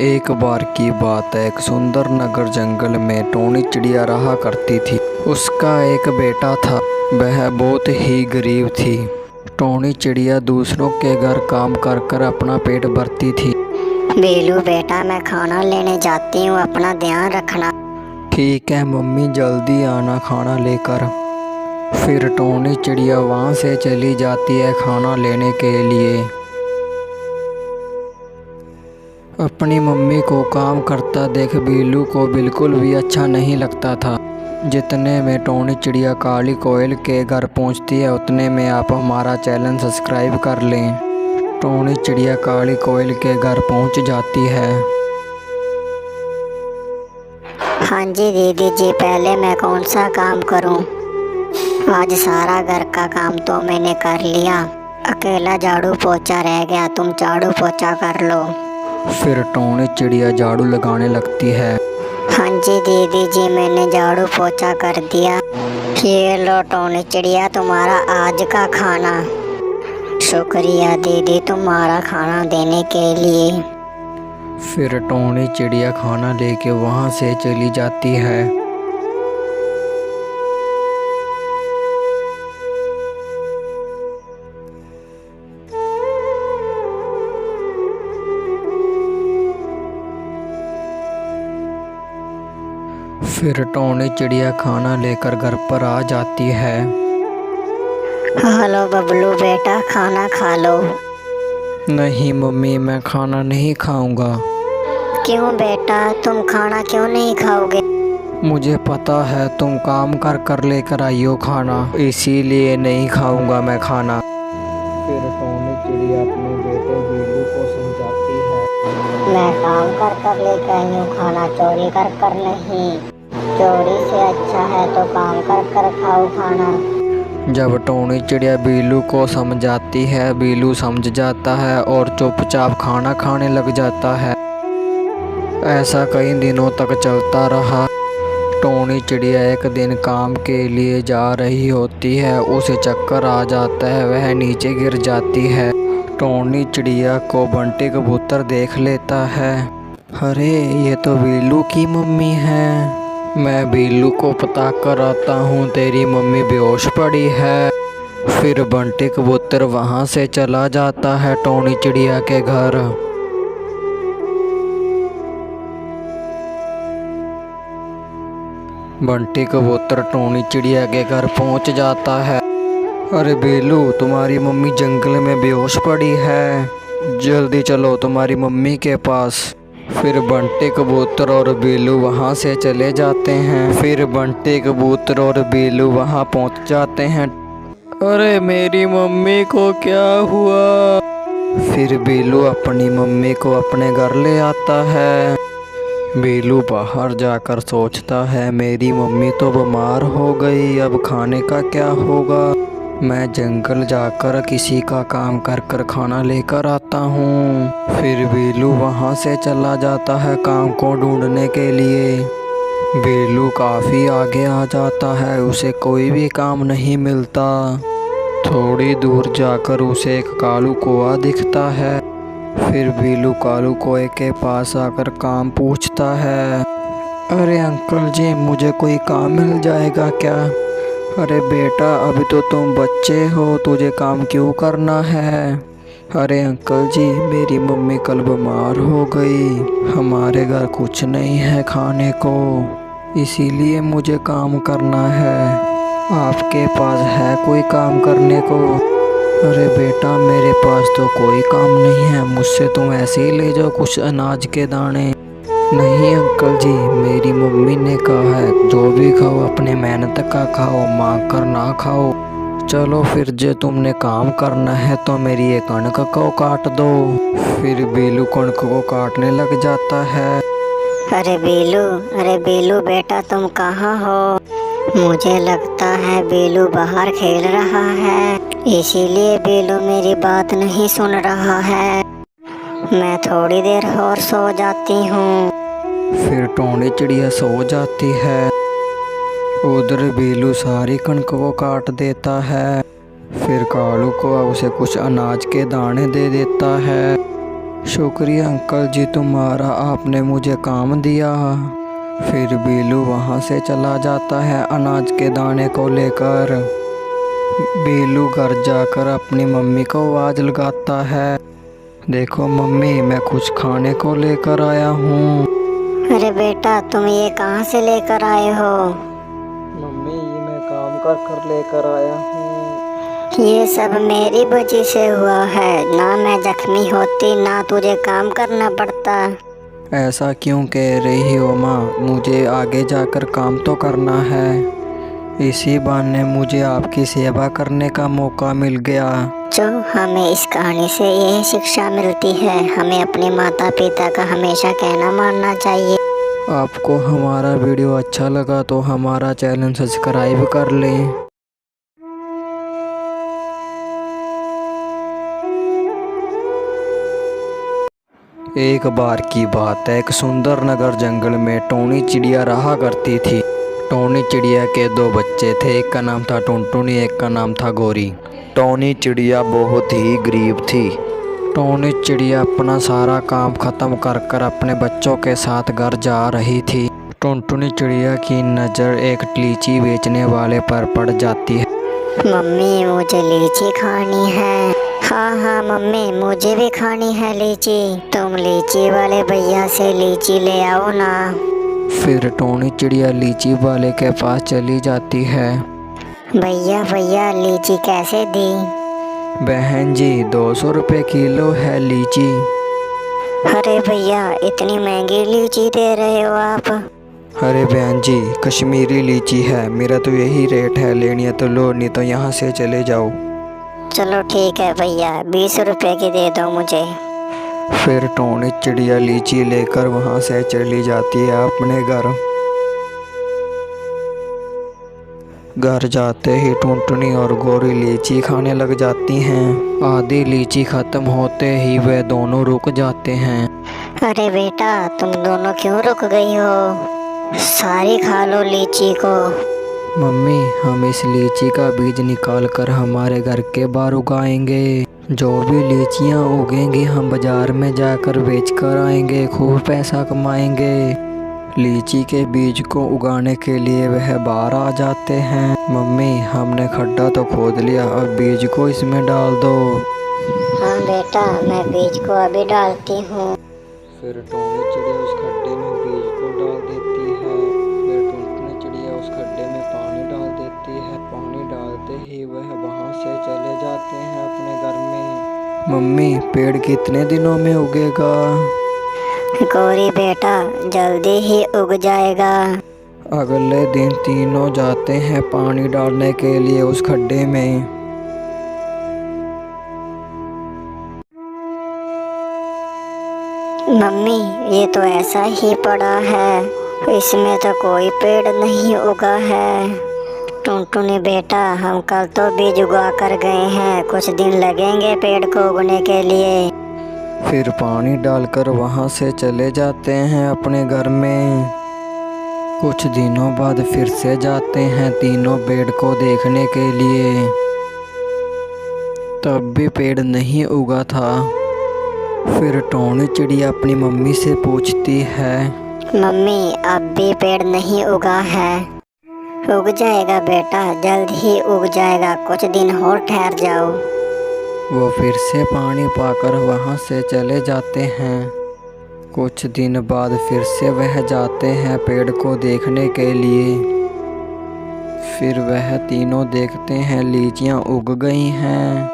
एक बार की बात है, एक सुंदर नगर जंगल में टोनी चिड़िया रहा करती थी। उसका एक बेटा था, वह बहुत ही गरीब थी। टोनी चिड़िया दूसरों के घर काम कर कर अपना पेट भरती थी। बेलू बेटा, मैं खाना लेने जाती हूँ, अपना ध्यान रखना। ठीक है मम्मी, जल्दी आना खाना लेकर। फिर टोनी चिड़िया वहाँ से चली जाती है खाना लेने के लिए। अपनी मम्मी को काम करता देख बिल्लू को बिल्कुल भी अच्छा नहीं लगता था। जितने में टोनी चिड़िया काली कोयल के घर पहुंचती है, उतने में आप हमारा चैनल सब्सक्राइब कर लें। टोनी चिड़िया काली कोयल के घर पहुंच जाती है। हाँ जी दीदी जी, पहले मैं कौन सा काम करूँ? आज सारा घर का काम तो मैंने कर लिया, अकेला झाड़ू पोछा रह गया, तुम झाड़ू पोछा कर लो। फिर टोनी चिड़िया झाड़ू लगाने लगती है। हाँ जी दीदी जी, मैंने झाड़ू पोछा कर दिया। ये लो टोनी चिड़िया, तुम्हारा आज का खाना। शुक्रिया दीदी तुम्हारा खाना देने के लिए। फिर टोनी चिड़िया खाना लेके वहाँ से चली जाती है। फिर टोनी चिड़िया खाना लेकर घर पर आ जाती है। हेलो बबलू बेटा, खाना खा लो। नहीं मम्मी, मैं खाना नहीं खाऊंगा। क्यों बेटा, तुम खाना क्यों नहीं खाओगे? मुझे पता है तुम काम कर कर लेकर आई हो खाना, इसीलिए नहीं खाऊंगा मैं खाना। फिर टोनी चिड़िया अपने बेटे बिल्लू को समझाती है। मैं काम कर कर लेकर आई हूँ खाना, चोरी कर कर नहीं। चोरी से अच्छा है तो काम कर कर खाओ खाना। जब टोनी चिड़िया बिल्लू को समझाती है, बिल्लू समझ जाता है और चुपचाप खाना खाने लग जाता है। ऐसा कई दिनों तक चलता रहा। टोनी चिड़िया एक दिन काम के लिए जा रही होती है, उसे चक्कर आ जाता है, वह नीचे गिर जाती है। टोनी चिड़िया को बंटी कबूतर देख लेता है। अरे ये तो बिल्लू की मम्मी है, मैं बिल्लू को पता कर आता हूँ, तेरी मम्मी बेहोश पड़ी है। फिर बंटी कबूतर वहाँ से चला जाता है टोनी चिड़िया के घर। बंटी कबूतर टोनी चिड़िया के घर पहुँच जाता है। अरे बिल्लू, तुम्हारी मम्मी जंगल में बेहोश पड़ी है, जल्दी चलो तुम्हारी मम्मी के पास। फिर बंटी कबूतर और बिल्लू वहाँ से चले जाते हैं। फिर बंटी कबूतर और बिल्लू वहाँ पहुँच जाते हैं। अरे मेरी मम्मी को क्या हुआ? फिर बिल्लू अपनी मम्मी को अपने घर ले आता है। बिल्लू बाहर जाकर सोचता है, मेरी मम्मी तो बीमार हो गई, अब खाने का क्या होगा? मैं जंगल जाकर किसी का काम कर कर खाना लेकर आता हूँ। फिर बिल्लू वहाँ से चला जाता है काम को ढूंढने के लिए। बिल्लू काफ़ी आगे आ जाता है, उसे कोई भी काम नहीं मिलता। थोड़ी दूर जाकर उसे एक कालू कौआ दिखता है। फिर बिल्लू कालू कौए के पास आकर काम पूछता है। अरे अंकल जी, मुझे कोई काम मिल जाएगा क्या? अरे बेटा, अभी तो तुम बच्चे हो, तुझे काम क्यों करना है? अरे अंकल जी, मेरी मम्मी कल बीमार हो गई, हमारे घर कुछ नहीं है खाने को, इसीलिए मुझे काम करना है। आपके पास है कोई काम करने को? अरे बेटा, मेरे पास तो कोई काम नहीं है, मुझसे तुम ऐसे ही ले जाओ कुछ अनाज के दाने। नहीं अंकल जी, मेरी मम्मी ने कहा है जो भी खाओ अपने मेहनत का खाओ, मांग कर ना खाओ। चलो फिर, जो तुमने काम करना है तो मेरी ये कणक को काट दो। फिर बिल्लू कणक को काटने लग जाता है। अरे बेलू बेटा, तुम कहाँ हो? मुझे लगता है बेलू बाहर खेल रहा है, इसीलिए बेलू मेरी बात नहीं सुन रहा है। मैं थोड़ी देर और सो जाती हूँ। फिर टोनी चिड़िया सो जाती है। उधर बिल्लू सारी कणक को काट देता है। फिर कालू को उसे कुछ अनाज के दाने दे देता है। शुक्रिया अंकल जी तुम्हारा, आपने मुझे काम दिया। फिर बीलू वहाँ से चला जाता है अनाज के दाने को लेकर। बीलू घर जाकर अपनी मम्मी को आवाज़ लगाता है, देखो मम्मी मैं कुछ खाने को लेकर आया हूँ। अरे बेटा तुम ये कहाँ से लेकर आए हो? मम्मी ये मैं काम कर कर लेकर आया हूँ। ये सब मेरी वजह से हुआ है, ना मैं जख्मी होती ना तुझे काम करना पड़ता। ऐसा क्यों कह रही हो माँ, मुझे आगे जाकर काम तो करना है, इसी बहाने मुझे आपकी सेवा करने का मौका मिल गया। जो हमें इस कहानी से यही शिक्षा मिलती है, हमें अपने माता पिता का हमेशा कहना मानना चाहिए। आपको हमारा वीडियो अच्छा लगा तो हमारा चैनल सब्सक्राइब कर लें। एक बार की बात है, एक सुंदर नगर जंगल में टोनी चिड़िया रहा करती थी। टोनी चिड़िया के दो बच्चे थे, एक का नाम था टुनटुनी, एक का नाम था गोरी। टोनी चिड़िया बहुत ही गरीब थी। टोनी चिड़िया अपना सारा काम ख़त्म कर कर अपने बच्चों के साथ घर जा रही थी। टुनटुनी चिड़िया की नज़र एक लीची बेचने वाले पर पड़ जाती है। मम्मी मुझे लीची खानी है। हाँ हाँ मम्मी मुझे भी खानी है लीची, तुम लीची वाले भैया से लीची ले आओ ना। फिर टोनी चिड़िया लीची वाले के पास चली जाती है। भैया भैया लीची कैसे दी? बहन जी 200 रुपये किलो है लीची। अरे भैया इतनी महंगी लीची दे रहे हो आप? अरे बहन जी कश्मीरी लीची है, मेरा तो यही रेट है, लेनी है तो लो, नहीं तो यहाँ से चले जाओ। चलो ठीक है भैया, 20 रुपए की दे दो मुझे। फिर टोनी चिड़िया लीची लेकर वहाँ से चली जाती है अपने घर। घर जाते ही टुनटुनी और गोरी लीची खाने लग जाती हैं। आधी लीची खत्म होते ही वे दोनों रुक जाते हैं। अरे बेटा तुम दोनों क्यों रुक गई हो? सारी खा लो लीची को। मम्मी हम इस लीची का बीज निकाल कर हमारे घर के बाहर उगाएंगे, जो भी लीचियाँ उगेंगी हम बाजार में जाकर बेच कर आएंगे, खूब पैसा कमाएंगे। लीची के बीज को उगाने के लिए वह बाहर आ जाते हैं। मम्मी हमने खड्डा तो खोद लिया, अब बीज को इसमें डाल दो। हाँ बेटा मैं बीज को अभी डालती हूँ। फिर टोनी चिड़िया उस खड्डे में बीज को डाल देती है। फिर टुनटुनी चिड़िया उस खड्डे में पानी डाल देती है। पानी डालते ही वह वहाँ से चले जाते हैं अपने घर में। मम्मी पेड़ कितने दिनों में उगेगा? गौरी बेटा जल्दी ही उग जाएगा। अगले दिन तीनों जाते हैं पानी डालने के लिए उस खड्डे में। मम्मी ये तो ऐसा ही पड़ा है, इसमें तो कोई पेड़ नहीं उगा है। टुनटुनी बेटा हम कल तो बीज उगा कर गए हैं, कुछ दिन लगेंगे पेड़ को उगने के लिए। फिर पानी डालकर वहाँ से चले जाते हैं अपने घर में। कुछ दिनों बाद फिर से जाते हैं तीनों पेड़ को देखने के लिए, तब भी पेड़ नहीं उगा था। फिर टोनी चिड़िया अपनी मम्मी से पूछती है, मम्मी अब भी पेड़ नहीं उगा है? उग जाएगा बेटा, जल्द ही उग जाएगा, कुछ दिन और ठहर जाओ। वो फिर से पानी पाकर वहाँ से चले जाते हैं। कुछ दिन बाद फिर से वह जाते हैं पेड़ को देखने के लिए। फिर वह तीनों देखते हैं लीचियाँ उग गई हैं।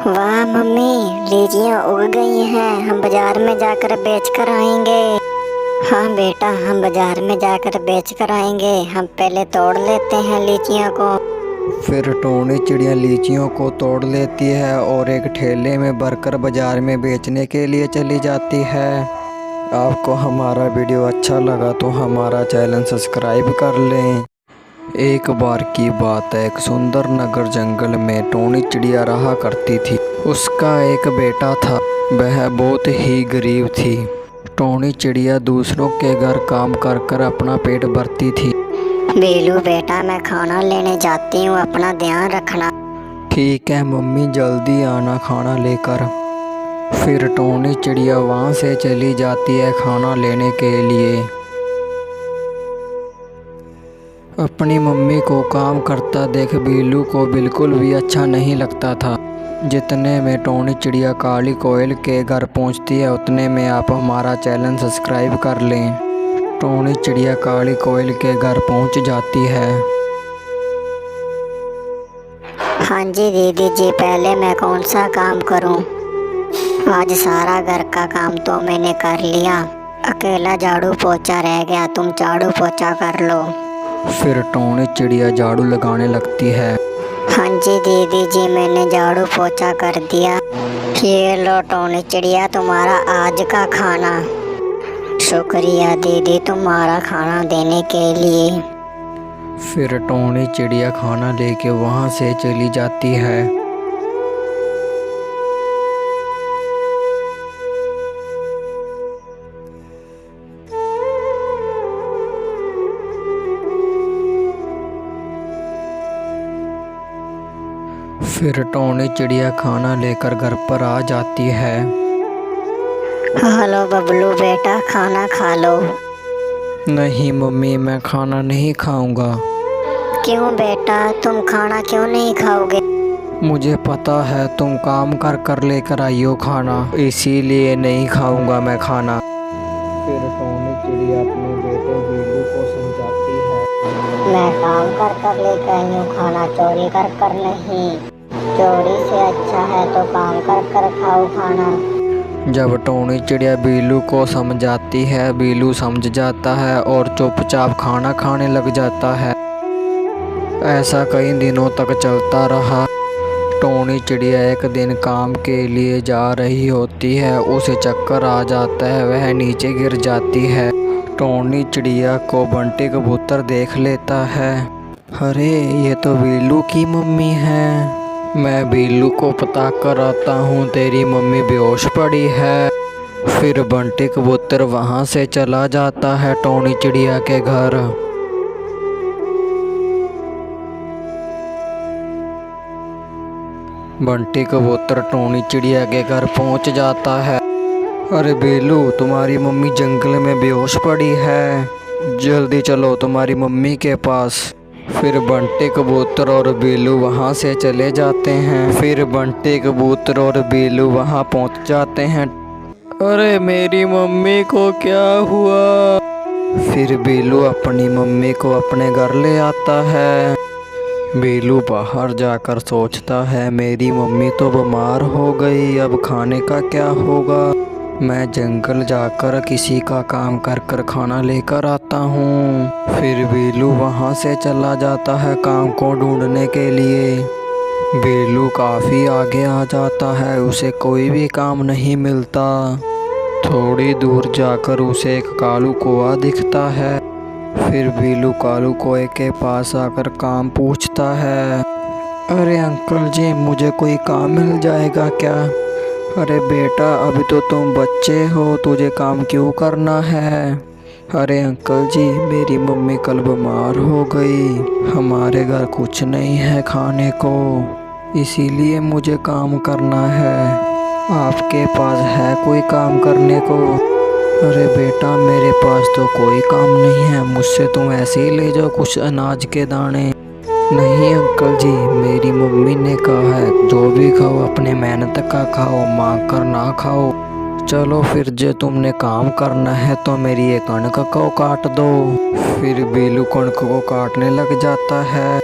वाह मम्मी लीचियाँ उग गई हैं, हम बाजार में जाकर बेच कर आएंगे। हाँ बेटा हम बाजार में जाकर बेच कर आएंगे, हम पहले तोड़ लेते हैं लीचियों को। फिर टोनी चिड़िया लीचियों को तोड़ लेती है और एक ठेले में भरकर बाजार में बेचने के लिए चली जाती है। आपको हमारा वीडियो अच्छा लगा तो हमारा चैनल सब्सक्राइब कर लें। एक बार की बात है, एक सुंदर नगर जंगल में टोनी चिड़िया रहा करती थी। उसका एक बेटा था, वह बहुत ही गरीब थी। टोनी चिड़िया दूसरों के घर काम कर कर अपना पेट भरती थी। बेलू बेटा मैं खाना लेने जाती हूँ, अपना ध्यान रखना। ठीक है मम्मी जल्दी आना खाना लेकर। फिर टोनी चिड़िया वहाँ से चली जाती है खाना लेने के लिए। अपनी मम्मी को काम करता देख बीलू को बिल्कुल भी अच्छा नहीं लगता था। जितने में टोनी चिड़िया काली कोयल के घर पहुंचती है उतने में आप हमारा चैनल सब्सक्राइब कर लें। टोनी चिड़िया काली कोयल के घर पहुंच जाती है। हाँ जी दीदी जी, पहले मैं कौन सा काम करूं? आज सारा घर का काम तो मैंने कर लिया, अकेला झाड़ू पोछा रह गया, तुम झाड़ू पोछा कर लो। फिर टोनी चिड़िया झाड़ू लगाने लगती है। हाँ जी दीदी जी, मैंने झाड़ू पोछा कर दिया। ये लो टोनी चिड़िया तुम्हारा आज का खाना। शुक्रिया दीदी तुम्हारा खाना देने के लिए। फिर टोनी चिड़िया खाना लेके वहाँ से चली जाती है। फिर टोनी चिड़िया खाना लेकर घर पर आ जाती है। हेलो बबलू बेटा, खाना खा लो। नहीं मम्मी, मैं खाना नहीं खाऊंगा। क्यों बेटा, तुम खाना क्यों नहीं खाओगे? मुझे पता है तुम काम कर कर लेकर आई हो खाना, इसीलिए नहीं खाऊंगा मैं खाना। फिर टोनी चिड़िया अपने बेटे बीलू को समझाती है। मैं काम कर कर लेकर आई हूँ खाना, चोरी कर कर नहीं। चोरी से अच्छा है तो काम कर कर खाओ खाना। जब टोनी चिड़िया बीलू को समझाती है, बीलू समझ जाता है और चुपचाप खाना खाने लग जाता है। ऐसा कई दिनों तक चलता रहा। टोनी चिड़िया एक दिन काम के लिए जा रही होती है, उसे चक्कर आ जाता है, वह नीचे गिर जाती है। टोनी चिड़िया को बंटी कबूतर देख लेता है। अरे ये तो बीलू की मम्मी है, मैं बीलू को पता कर आता हूँ, तेरी मम्मी बेहोश पड़ी है। फिर बंटी कबूतर वहाँ से चला जाता है टोनी चिड़िया के घर। बंटी कबूतर टोनी चिड़िया के घर पहुँच जाता है। अरे बेलू, तुम्हारी मम्मी जंगल में बेहोश पड़ी है, जल्दी चलो तुम्हारी मम्मी के पास। फिर बंटी कबूतर और बेलू वहाँ से चले जाते हैं। फिर बंटी कबूतर और बेलू वहाँ पहुँच जाते हैं। अरे मेरी मम्मी को क्या हुआ? फिर बेलू अपनी मम्मी को अपने घर ले आता है। बेलू बाहर जाकर सोचता है, मेरी मम्मी तो बीमार हो गई, अब खाने का क्या होगा? मैं जंगल जाकर किसी का काम कर कर खाना लेकर आता हूँ। फिर बेलू वहाँ से चला जाता है काम को ढूंढने के लिए। बेलू काफ़ी आगे आ जाता है, उसे कोई भी काम नहीं मिलता। थोड़ी दूर जाकर उसे एक कालू कौआ दिखता है। फिर बेलू कालू कौए के पास आकर काम पूछता है। अरे अंकल जी, मुझे कोई काम मिल जाएगा क्या? अरे बेटा, अभी तो तुम बच्चे हो, तुझे काम क्यों करना है? अरे अंकल जी, मेरी मम्मी कल बीमार हो गई, हमारे घर कुछ नहीं है खाने को, इसीलिए मुझे काम करना है। आपके पास है कोई काम करने को? अरे बेटा, मेरे पास तो कोई काम नहीं है, मुझसे तुम ऐसे ही ले जाओ कुछ अनाज के दाने। नहीं अंकल जी, मेरी मम्मी ने कहा है जो भी खाओ अपने मेहनत का खाओ, मांग कर ना खाओ। चलो फिर, जो तुमने काम करना है तो मेरी ये कणक को काट दो। फिर बेलू कणक को काटने लग जाता है।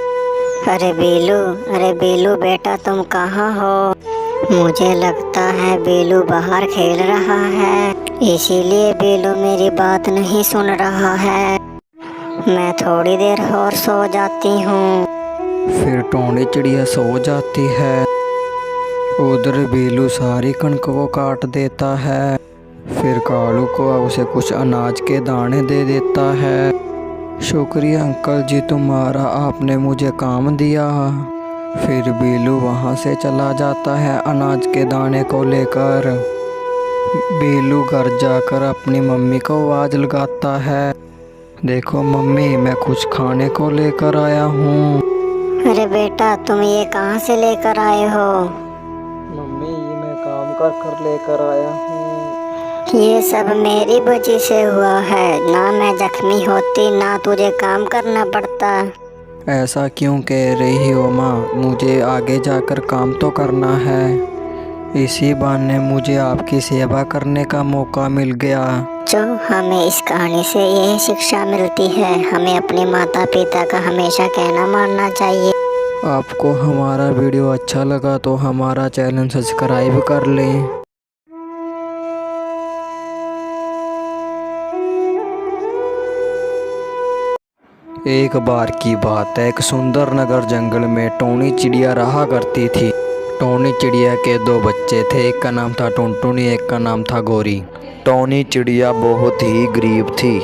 अरे बेलू बेटा, तुम कहाँ हो? मुझे लगता है बेलू बाहर खेल रहा है, इसीलिए बेलू मेरी बात नहीं सुन रहा है। मैं थोड़ी देर और सो जाती हूँ। फिर टोनी चिड़िया सो जाती है। उधर बेलू सारी कणक को काट देता है। फिर कालू को उसे कुछ अनाज के दाने दे देता है। शुक्रिया अंकल जी तुम्हारा, आपने मुझे काम दिया। फिर बेलू वहाँ से चला जाता है अनाज के दाने को लेकर। बेलू घर जाकर अपनी मम्मी को आवाज़ लगाता है, देखो मम्मी, मैं कुछ खाने को लेकर आया हूँ। अरे बेटा, तुम ये कहाँ से लेकर आए हो? मम्मी, ये मैं काम कर लेकर आया हूँ। ये सब मेरी वजह से हुआ है, ना मैं जख्मी होती ना तुझे काम करना पड़ता। ऐसा क्यों कह रही हो माँ? मुझे आगे जाकर काम तो करना है। इसी बहाने मुझे आपकी सेवा करने का मौका मिल गया। जो हमें इस कहानी से यही शिक्षा मिलती है, हमें अपने माता पिता का हमेशा कहना मानना चाहिए। आपको हमारा वीडियो अच्छा लगा तो हमारा चैनल सब्सक्राइब कर लें। एक बार की बात है, एक सुंदर नगर जंगल में टोनी चिड़िया रहा करती थी। टोनी चिड़िया के दो बच्चे थे, एक का नाम था टुनटुनी, एक का नाम था गोरी। टोनी चिड़िया बहुत ही गरीब थी।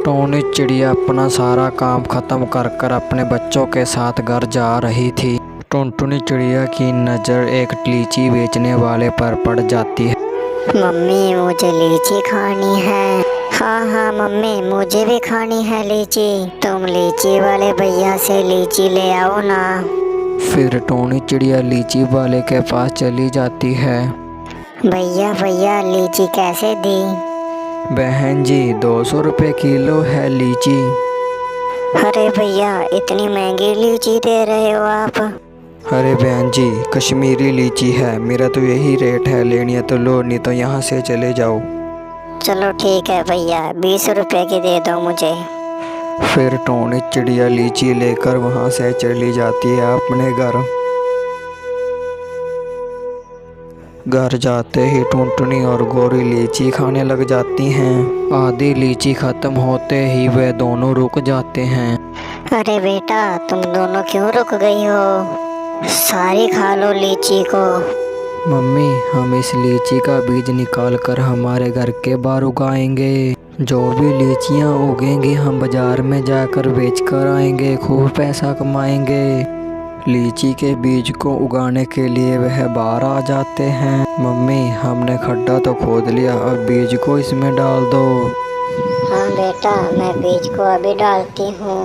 टोनी चिड़िया अपना सारा काम खत्म कर कर अपने बच्चों के साथ घर जा रही थी। टुनटुनी चिड़िया की नज़र एक लीची बेचने वाले पर पड़ जाती है। मम्मी मुझे लीची खानी है। हाँ मम्मी मुझे भी खानी है लीची। तुम लीची वाले भैया से लीची ले आओ ना। फिर टोनी चिड़िया लीची वाले के पास चली जाती है। भैया लीची कैसे दी? बहन जी 200 रुपये किलो है लीची। अरे भैया इतनी महंगी लीची दे रहे हो आप? अरे बहन जी कश्मीरी लीची है, मेरा तो यही रेट है, लेनी है तो लो, नहीं तो यहाँ से चले जाओ। चलो ठीक है भैया, 20 रुपए की दे दो मुझे। फिर टोनी चिड़िया लीची लेकर वहाँ से चली जाती है अपने घर। घर जाते ही टुनटुनी और गोरी लीची खाने लग जाती हैं। आधी लीची खत्म होते ही वे दोनों रुक जाते हैं। अरे बेटा तुम दोनों क्यों रुक गई हो? सारी खा लो लीची को। मम्मी हम इस लीची का बीज निकाल कर हमारे घर के बाहर उगाएंगे। जो भी लीचियाँ उगेंगी हम बाजार में जाकर बेच कर आएंगे, खूब पैसा कमाएंगे। लीची के बीज को उगाने के लिए वह बाहर आ जाते हैं। मम्मी हमने खड्डा तो खोद लिया, अब बीज को इसमें डाल दो। हाँ बेटा मैं बीज को अभी डालती हूँ।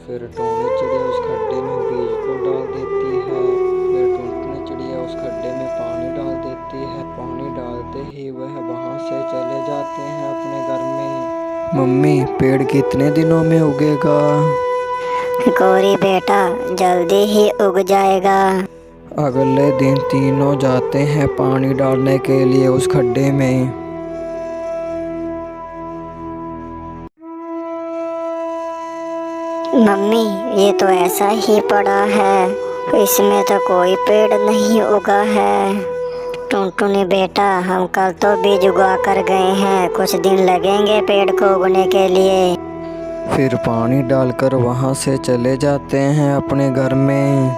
फिर टोनी चिड़िया उस खड्डे में बीज को डाल देती है। फिर टुनटुनी चिड़िया उस खड्डे में पानी डाल देती है। पानी डालते ही वह वहाँ से चले जाते हैं अपने घर में। मम्मी पेड़ कितने दिनों में उगेगा? गौरी बेटा जल्दी ही उग जाएगा। अगले दिन तीनों जाते हैं पानी डालने के लिए उस खड्डे में। मम्मी ये तो ऐसा ही पड़ा है, इसमें तो कोई पेड़ नहीं उगा है। टुनटुनी बेटा हम कल तो बीज उगा कर गए हैं, कुछ दिन लगेंगे पेड़ को उगने के लिए। फिर पानी डालकर वहाँ से चले जाते हैं अपने घर में।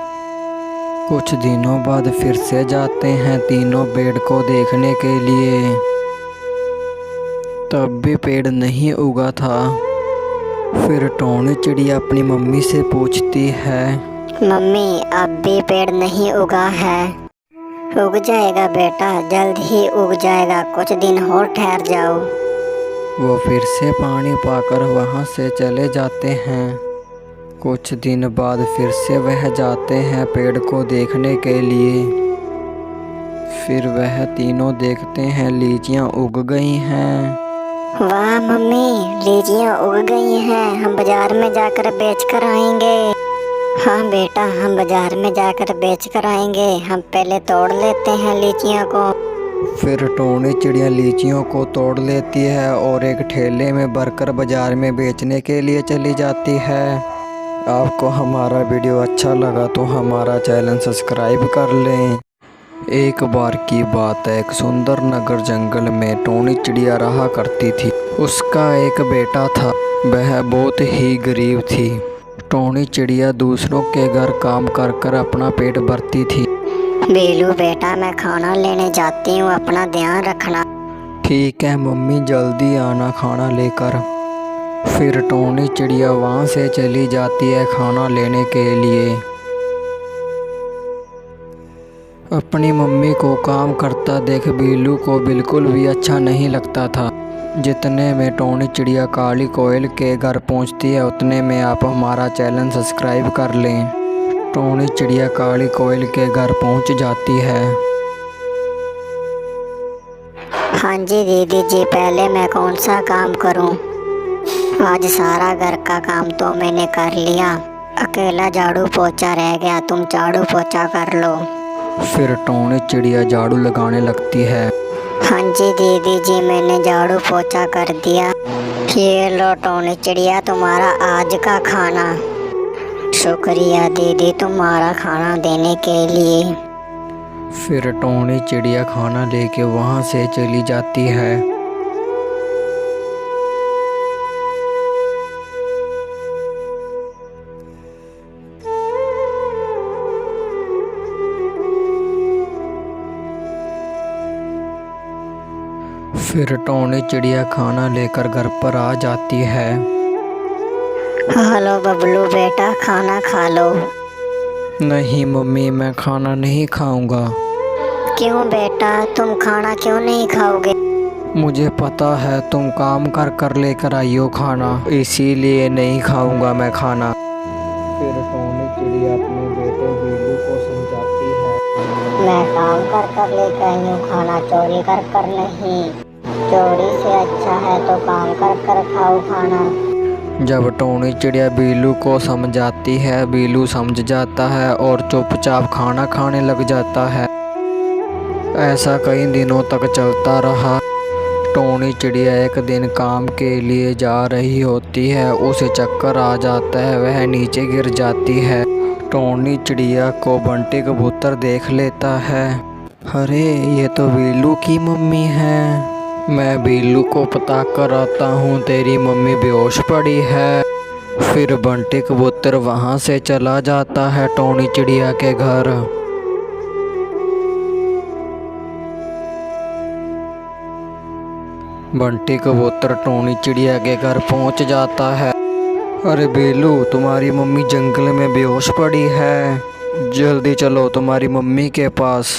कुछ दिनों बाद फिर से जाते हैं तीनों पेड़ को देखने के लिए। तब भी पेड़ नहीं उगा था। फिर टोनी चिड़िया अपनी मम्मी से पूछती है, मम्मी अब भी पेड़ नहीं उगा है? उग जाएगा बेटा, जल्द ही उग जाएगा, कुछ दिन और ठहर जाओ। वो फिर से पानी पाकर वहाँ से चले जाते हैं। कुछ दिन बाद फिर से वह जाते हैं पेड़ को देखने के लिए। फिर वह तीनों देखते हैं लीचियाँ उग गई हैं। वाह मम्मी लीचियाँ उग गई हैं, हम बाजार में जाकर बेच कर आएंगे। हाँ बेटा हम बाजार में जाकर बेच कर आएंगे, हम पहले तोड़ लेते हैं लीचियों को। फिर टोनी चिड़िया लीचियों को तोड़ लेती है और एक ठेले में भरकर बाजार में बेचने के लिए चली जाती है। आपको हमारा वीडियो अच्छा लगा तो हमारा चैनल सब्सक्राइब कर लें। एक बार की बात है, एक सुंदर नगर जंगल में टोनी चिड़िया रहा करती थी। उसका एक बेटा था, वह बहुत ही गरीब थी। टोनी चिड़िया दूसरों के घर काम कर कर अपना पेट भरती थी। बेलू बेटा मैं खाना लेने जाती हूँ, अपना ध्यान रखना। ठीक है मम्मी जल्दी आना खाना लेकर। फिर टोनी चिड़िया वहाँ से चली जाती है खाना लेने के लिए। अपनी मम्मी को काम करता देख बीलू को बिल्कुल भी अच्छा नहीं लगता था। जितने में टोनी चिड़िया काली कोयल के घर पहुंचती है उतने में आप हमारा चैनल सब्सक्राइब कर लें। टोनी चिड़िया काली कोयल के घर पहुंच जाती है। हाँ जी दीदी जी, पहले मैं कौन सा काम करूं? आज सारा घर का काम तो मैंने कर लिया, अकेला झाड़ू पोछा रह गया। तुम झाड़ू पोछा कर लो। फिर टोनी चिड़िया झाड़ू लगाने लगती है। हाँ जी दीदी जी, मैंने झाड़ू पोछा कर दिया। ये लो टोनी चिड़िया, तुम्हारा आज का खाना। शुक्रिया दीदी तुम्हारा खाना देने के लिए। फिर टोनी चिड़िया खाना लेके वहाँ से चली जाती है। फिर टोनी चिड़िया खाना लेकर घर पर आ जाती है। हेलो बबलू बेटा, खाना खा लो। नहीं मम्मी, मैं खाना नहीं खाऊंगा। क्यों बेटा, तुम खाना क्यों नहीं खाओगे? मुझे पता है तुम काम कर कर लेकर आई हो खाना, इसीलिए नहीं खाऊंगा मैं खाना। फिर टोनी चिड़िया अपने बेटे बिल्लू को समझाती है। मैं काम कर कर लेकर आई हूँ खाना, चोरी कर कर नहीं। चोरी से अच्छा है तो काम कर कर खाओ खाना। जब टोनी चिड़िया बिल्लू को समझाती है, बिल्लू समझ जाता है और चुपचाप खाना खाने लग जाता है। ऐसा कई दिनों तक चलता रहा। टोनी चिड़िया एक दिन काम के लिए जा रही होती है, उसे चक्कर आ जाता है, वह नीचे गिर जाती है। टोनी चिड़िया को बंटी कबूतर देख लेता है। अरे ये तो बिल्लू की मम्मी है। मैं बिल्लू को पता कर आता हूँ, तेरी मम्मी बेहोश पड़ी है। फिर बंटी कबूतर वहाँ से चला जाता है टोनी चिड़िया के घर। बंटी कबूतर टोनी चिड़िया के घर पहुँच जाता है। अरे बेलू, तुम्हारी मम्मी जंगल में बेहोश पड़ी है, जल्दी चलो तुम्हारी मम्मी के पास।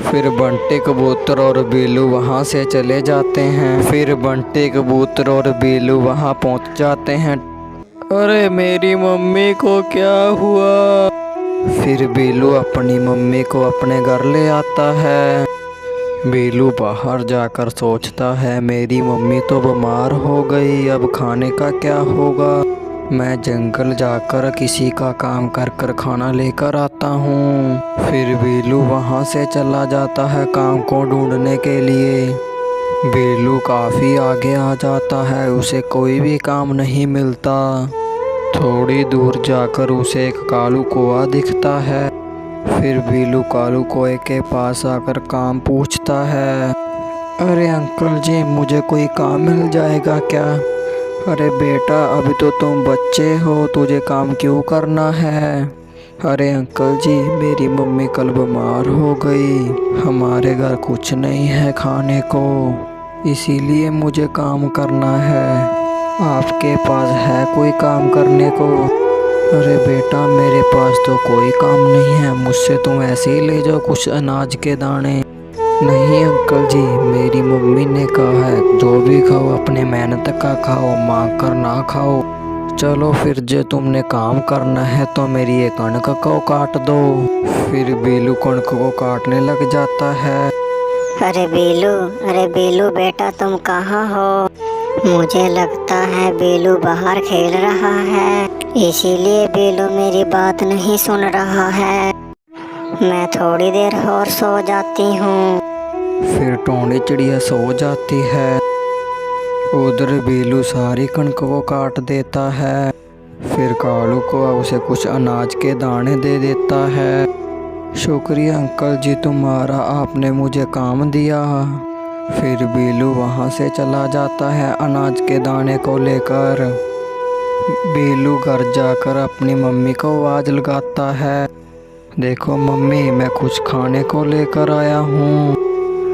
फिर बंटी कबूतर और बेलू वहाँ से चले जाते हैं। फिर बंटी कबूतर और बेलू वहाँ पहुँच जाते हैं। अरे मेरी मम्मी को क्या हुआ? फिर बेलू अपनी मम्मी को अपने घर ले आता है। बेलू बाहर जाकर सोचता है, मेरी मम्मी तो बीमार हो गई, अब खाने का क्या होगा? मैं जंगल जाकर किसी का काम कर कर खाना लेकर आता हूँ। फिर बेलू वहाँ से चला जाता है काम को ढूंढने के लिए। बेलू काफ़ी आगे आ जाता है, उसे कोई भी काम नहीं मिलता। थोड़ी दूर जाकर उसे एक कालू कौआ दिखता है। फिर बेलू कालू कौए के पास आकर काम पूछता है। अरे अंकल जी, मुझे कोई काम मिल जाएगा क्या? अरे बेटा, अभी तो तुम बच्चे हो, तुझे काम क्यों करना है? अरे अंकल जी, मेरी मम्मी कल बीमार हो गई, हमारे घर कुछ नहीं है खाने को, इसीलिए मुझे काम करना है। आपके पास है कोई काम करने को? अरे बेटा, मेरे पास तो कोई काम नहीं है, मुझसे तुम ऐसे ही ले जाओ कुछ अनाज के दाने। नहीं अंकल जी, मेरी मम्मी ने कहा है जो भी खाओ अपने मेहनत का खाओ, मांग कर ना खाओ। चलो फिर, जो तुमने काम करना है तो मेरी ये कणक को काट दो। फिर बेलू कणक को काटने लग जाता है। अरे बेलू बेटा, तुम कहाँ हो? मुझे लगता है बेलू बाहर खेल रहा है, इसीलिए बेलू मेरी बात नहीं सुन रहा है। मैं थोड़ी देर और सो जाती हूँ। फिर टोनी चिड़िया सो जाती है। उधर बेलू सारी कणक को काट देता है। फिर कालू को उसे कुछ अनाज के दाने दे देता है। शुक्रिया अंकल जी तुम्हारा, आपने मुझे काम दिया। फिर बेलू वहाँ से चला जाता है अनाज के दाने को लेकर। बेलू घर जाकर अपनी मम्मी को आवाज़ लगाता है। देखो मम्मी, मैं कुछ खाने को लेकर आया हूँ।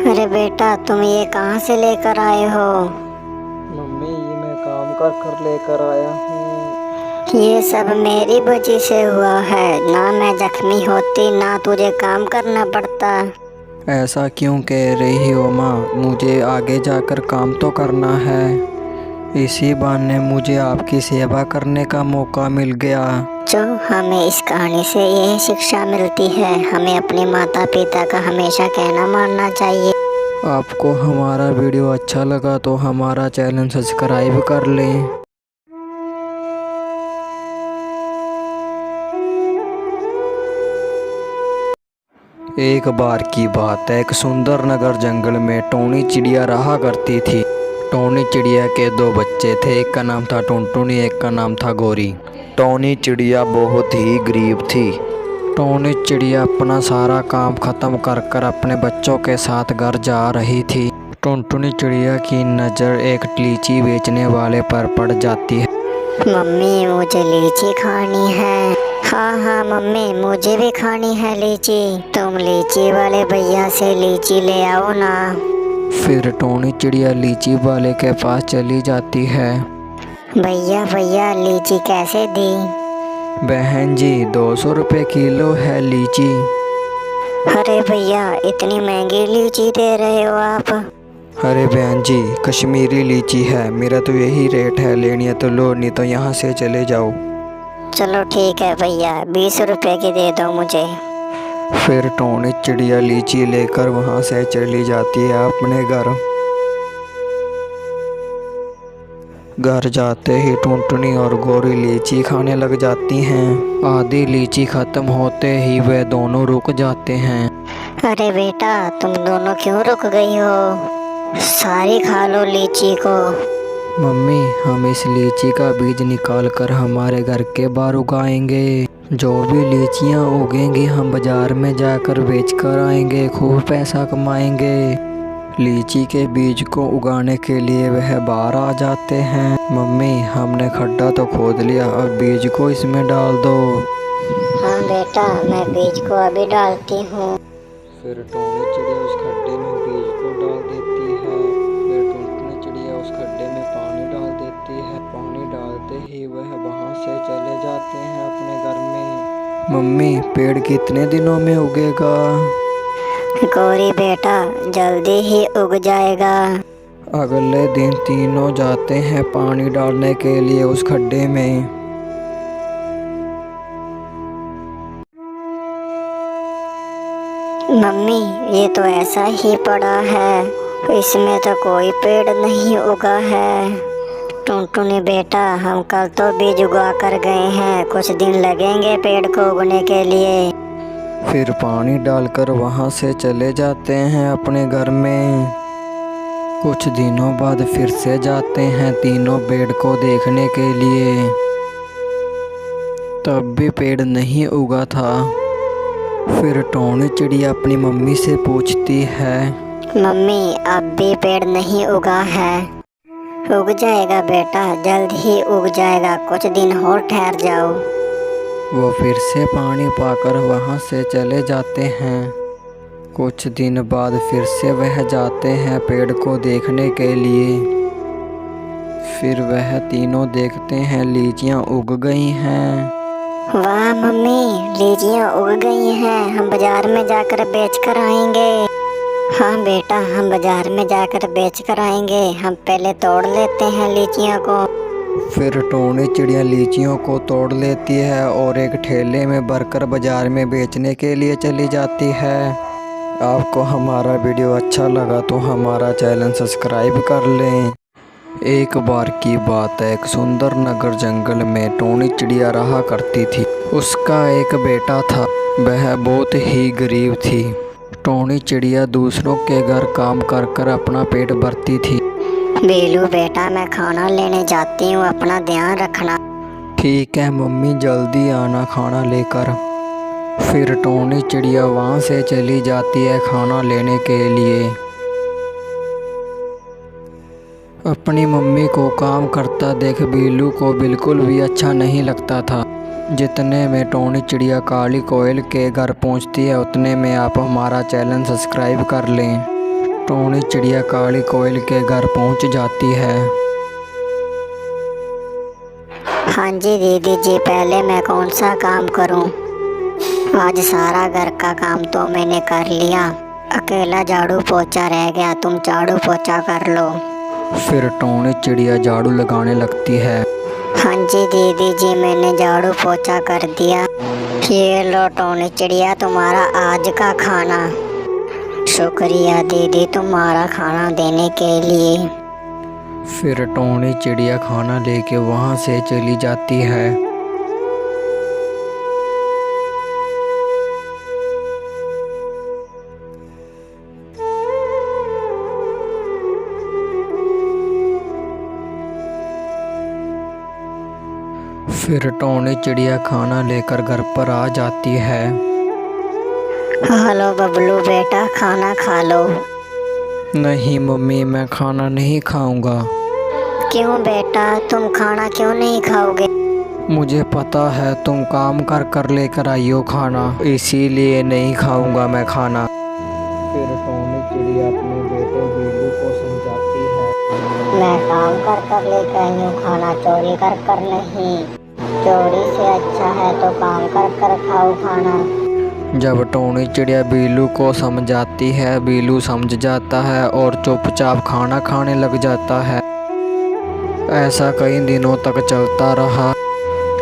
अरे बेटा, तुम ये कहाँ से लेकर आए हो? मम्मी, ये मैं काम कर कर लेकर आया हूँ। ये सब मेरी वजह से हुआ है, ना मैं जख्मी होती ना तुझे काम करना पड़ता। ऐसा क्यों कह रही हो माँ? मुझे आगे जाकर काम तो करना है, इसी बहाने मुझे आपकी सेवा करने का मौका मिल गया। जो हमें इस कहानी से यही शिक्षा मिलती है, हमें अपने माता पिता का हमेशा कहना मानना चाहिए। आपको हमारा वीडियो अच्छा लगा तो हमारा चैनल सब्सक्राइब कर लें। एक बार की बात है, एक सुंदर नगर जंगल में टोनी चिड़िया रहा करती थी। टोनी चिड़िया के दो बच्चे थे, एक का नाम था टुनटुनी, एक का नाम था गोरी। टोनी चिड़िया बहुत ही गरीब थी। टोनी चिड़िया अपना सारा काम खत्म कर कर अपने बच्चों के साथ घर जा रही थी। टुनटुनी चिड़िया की नज़र एक लीची बेचने वाले पर पड़ जाती है। मम्मी मुझे लीची खानी है। हाँ हाँ मम्मी मुझे भी खानी है लीची। तुम लीची वाले भैया से लीची ले आओ ना। फिर टोनी चिड़िया लीची वाले के पास चली जाती है। भैया भैया लीची कैसे दी? बहन जी 200 रुपये किलो है लीची। अरे भैया इतनी महंगी लीची दे रहे हो आप? अरे बहन जी कश्मीरी लीची है, मेरा तो यही रेट है, लेनी है तो लो, नहीं तो यहाँ से चले जाओ। चलो ठीक है भैया 20 रुपए की दे दो मुझे। फिर टोनी चिड़िया लीची लेकर वहाँ से चली जाती है अपने घर। घर जाते ही टुनटुनी और गोरी लीची खाने लग जाती हैं। आधी लीची खत्म होते ही वे दोनों रुक जाते हैं। अरे बेटा तुम दोनों क्यों रुक गई हो? सारी खा लो लीची को। मम्मी हम इस लीची का बीज निकाल कर हमारे घर के बाहर उगाएंगे। जो भी लीचियाँ उगेंगी हम बाजार में जाकर बेच कर आएंगे, खूब पैसा कमाएंगे। लीची के बीज को उगाने के लिए वह बाहर आ जाते हैं। मम्मी हमने खड्डा तो खोद लिया, अब बीज को इसमें डाल दो। हाँ बेटा मैं बीज को अभी डालती हूँ। फिर टोनी चिड़िया उस खड्डे में बीज को डाल देती है। फिर टुनटुनी चिड़िया उस खड्डे में पानी डाल देती है। पानी डालते ही वह वहाँ से चले जाते हैं अपने घर में। मम्मी पेड़ कितने दिनों में उगेगा? गौरी बेटा जल्दी ही उग जाएगा। अगले दिन तीनों जाते हैं पानी डालने के लिए उस खड्डे में। मम्मी ये तो ऐसा ही पड़ा है, इसमें तो कोई पेड़ नहीं उगा है। टुनटुनी बेटा हम कल तो बीज उगा कर गए हैं, कुछ दिन लगेंगे पेड़ को उगने के लिए। फिर पानी डालकर वहाँ से चले जाते हैं अपने घर में। कुछ दिनों बाद फिर से जाते हैं तीनों पेड़ को देखने के लिए। तब भी पेड़ नहीं उगा था। फिर टोनी चिड़िया अपनी मम्मी से पूछती है, मम्मी अब भी पेड़ नहीं उगा है? उग जाएगा बेटा, जल्द ही उग जाएगा, कुछ दिन और ठहर जाओ। वो फिर से पानी पाकर वहाँ से चले जाते हैं। कुछ दिन बाद फिर से वह जाते हैं पेड़ को देखने के लिए। फिर वह तीनों देखते हैं लीचियाँ उग गई हैं। वाह मम्मी लीचियाँ उग गई हैं, हम बाजार में जाकर बेच कर आएंगे। हाँ बेटा हम बाजार में जाकर बेच कर आएंगे, हम पहले तोड़ लेते हैं लीचियों को। फिर टोनी चिड़िया लीचियों को तोड़ लेती है और एक ठेले में भरकर बाजार में बेचने के लिए चली जाती है। आपको हमारा वीडियो अच्छा लगा तो हमारा चैनल सब्सक्राइब कर लें। एक बार की बात है, एक सुंदर नगर जंगल में टोनी चिड़िया रहा करती थी। उसका एक बेटा था, वह बहुत ही गरीब थी। टोनी चिड़िया दूसरों के घर काम कर कर अपना पेट भरती थी। बेलू बेटा मैं खाना लेने जाती हूँ, अपना ध्यान रखना। ठीक है मम्मी जल्दी आना खाना लेकर। फिर टोनी चिड़िया वहाँ से चली जाती है खाना लेने के लिए। अपनी मम्मी को काम करता देख बीलू को बिल्कुल भी अच्छा नहीं लगता था। जितने में टोनी चिड़िया काली कोयल के घर पहुँचती है उतने में आप हमारा चैनल सब्सक्राइब कर लें। टोनी चिड़िया काली कोयल के घर पहुँच जाती है। हाँ जी दीदी जी पहले मैं कौन सा काम करूँ? आज सारा घर का काम तो मैंने कर लिया, अकेला झाड़ू पोछा रह गया, तुम झाड़ू पोछा कर लो। फिर टोनी चिड़िया झाड़ू लगाने लगती है। हाँ जी दीदी जी मैंने झाड़ू पोछा कर दिया। ये लो टोनी चिड़िया तुम्हारा आज का खाना। शुक्रिया दीदी तुम्हारा खाना देने के लिए। फिर टोनी चिड़िया खाना लेके वहाँ से चली जाती है। फिर टोनी चिड़िया खाना लेकर घर पर आ जाती है। हेलो बबलू बेटा, खाना खा लो। नहीं मम्मी, मैं खाना नहीं खाऊंगा। क्यों बेटा, तुम खाना क्यों नहीं खाओगे? मुझे पता है तुम काम कर कर लेकर आई हो खाना, इसीलिए नहीं खाऊंगा मैं खाना। फिर टोनी चिड़िया अपने बेटे बिल्लू को समझाती है। मैं काम कर कर लेकर आई हूँ खाना, चोरी कर कर नहीं। चोरी से अच्छा है तो काम कर कर खाओ खाना। जब टोनी चिड़िया बिल्लू को समझाती है, बिल्लू समझ जाता है और चुपचाप खाना खाने लग जाता है। ऐसा कई दिनों तक चलता रहा।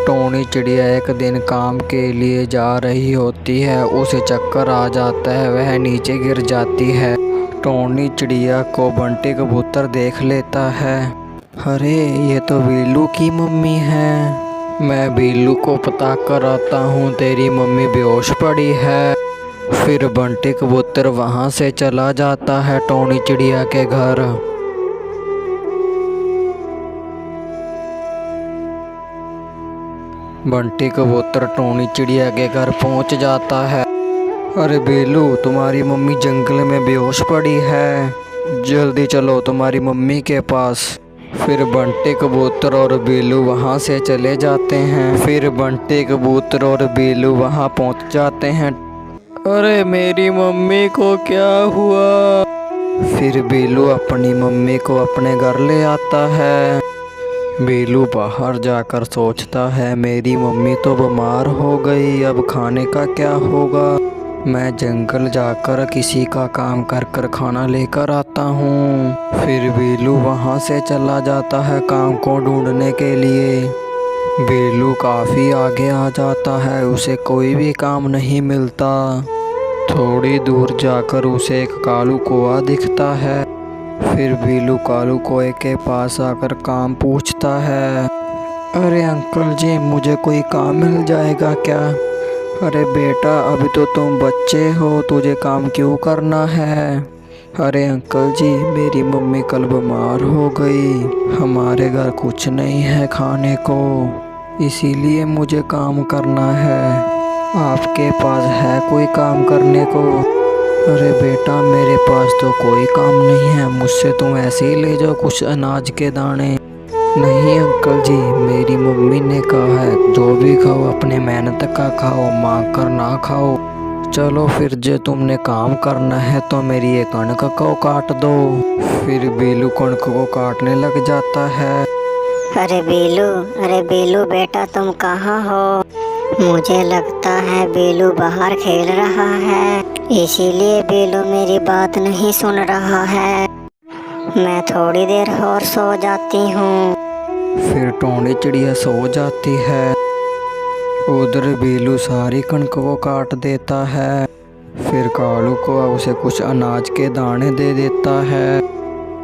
टोनी चिड़िया एक दिन काम के लिए जा रही होती है, उसे चक्कर आ जाता है, वह नीचे गिर जाती है। टोनी चिड़िया को बंटी कबूतर देख लेता है। अरे ये तो बिल्लू की मम्मी है। मैं बिल्लू को पता कर आता हूँ, तेरी मम्मी बेहोश पड़ी है। फिर बंटी कबूतर वहाँ से चला जाता है टोनी चिड़िया के घर। बंटी कबूतर टोनी चिड़िया के घर पहुँच जाता है। अरे बिल्लू, तुम्हारी मम्मी जंगल में बेहोश पड़ी है, जल्दी चलो तुम्हारी मम्मी के पास। फिर बंटी कबूतर और बिल्लू वहाँ से चले जाते हैं। फिर बंटी कबूतर और बिल्लू वहाँ पहुँच जाते हैं। अरे मेरी मम्मी को क्या हुआ? फिर बिल्लू अपनी मम्मी को अपने घर ले आता है। बिल्लू बाहर जाकर सोचता है, मेरी मम्मी तो बीमार हो गई, अब खाने का क्या होगा? मैं जंगल जाकर किसी का काम कर कर खाना लेकर आता हूँ। फिर बिल्लू वहाँ से चला जाता है काम को ढूंढने के लिए। बिल्लू काफ़ी आगे आ जाता है, उसे कोई भी काम नहीं मिलता। थोड़ी दूर जाकर उसे एक कालू कौआ दिखता है। फिर बिल्लू कालू कौए के पास आकर काम पूछता है। अरे अंकल जी, मुझे कोई काम मिल जाएगा क्या? अरे बेटा, अभी तो तुम बच्चे हो, तुझे काम क्यों करना है? अरे अंकल जी, मेरी मम्मी कल बीमार हो गई, हमारे घर कुछ नहीं है खाने को, इसीलिए मुझे काम करना है। आपके पास है कोई काम करने को? अरे बेटा, मेरे पास तो कोई काम नहीं है, मुझसे तुम ऐसे ही ले जाओ कुछ अनाज के दाने। नहीं अंकल जी, मेरी मम्मी ने कहा है जो भी खाओ अपने मेहनत का खाओ, मांग कर ना खाओ। चलो फिर, जो तुमने काम करना है तो मेरी ये कणक को काट दो। फिर बिल्लू कणक को काटने लग जाता है। अरे बिल्लू बेटा, तुम कहाँ हो? मुझे लगता है बिल्लू बाहर खेल रहा है, इसीलिए बिल्लू मेरी बात नहीं सुन रहा है। मैं थोड़ी देर और सो जाती हूँ। फिर टोनी चिड़िया सो जाती है। उधर बिल्लू सारी कणक को काट देता है। फिर कालू को उसे कुछ अनाज के दाने दे देता है।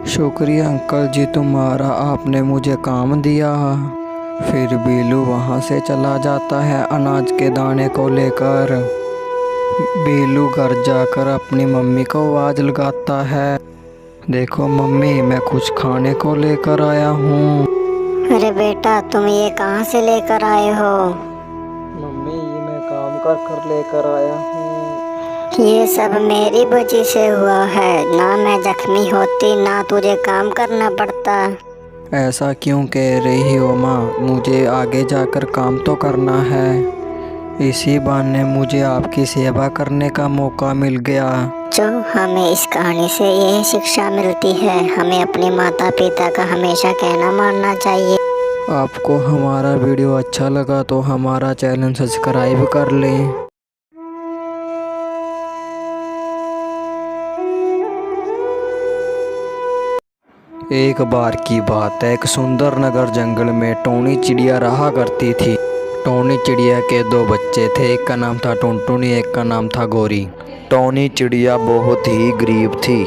शुक्रिया अंकल जी तुम्हारा, आपने मुझे काम दिया। फिर बिल्लू वहाँ से चला जाता है अनाज के दाने को लेकर। बिल्लू घर जाकर अपनी मम्मी को आवाज़ लगाता है। देखो मम्मी, मैं कुछ खाने को लेकर आया हूँ। अरे बेटा, तुम ये कहाँ से लेकर आए हो? मम्मी, ये मैं काम कर कर लेकर आया हूँ। ये सब मेरी वजह से हुआ है, ना मैं जख्मी होती ना तुझे काम करना पड़ता। ऐसा क्यों कह रही हो माँ? मुझे आगे जाकर काम तो करना है, इसी बहाने मुझे आपकी सेवा करने का मौका मिल गया। जो हमें इस कहानी से यही शिक्षा मिलती है, हमें अपने माता पिता का हमेशा कहना मानना चाहिए। आपको हमारा वीडियो अच्छा लगा तो हमारा चैनल सब्सक्राइब कर लें। एक बार की बात है, एक सुंदर नगर जंगल में टोनी चिड़िया रहा करती थी। टोनी चिड़िया के दो बच्चे थे, एक का नाम था टुनटुनी, एक का नाम था गोरी। टोनी चिड़िया बहुत ही गरीब थी।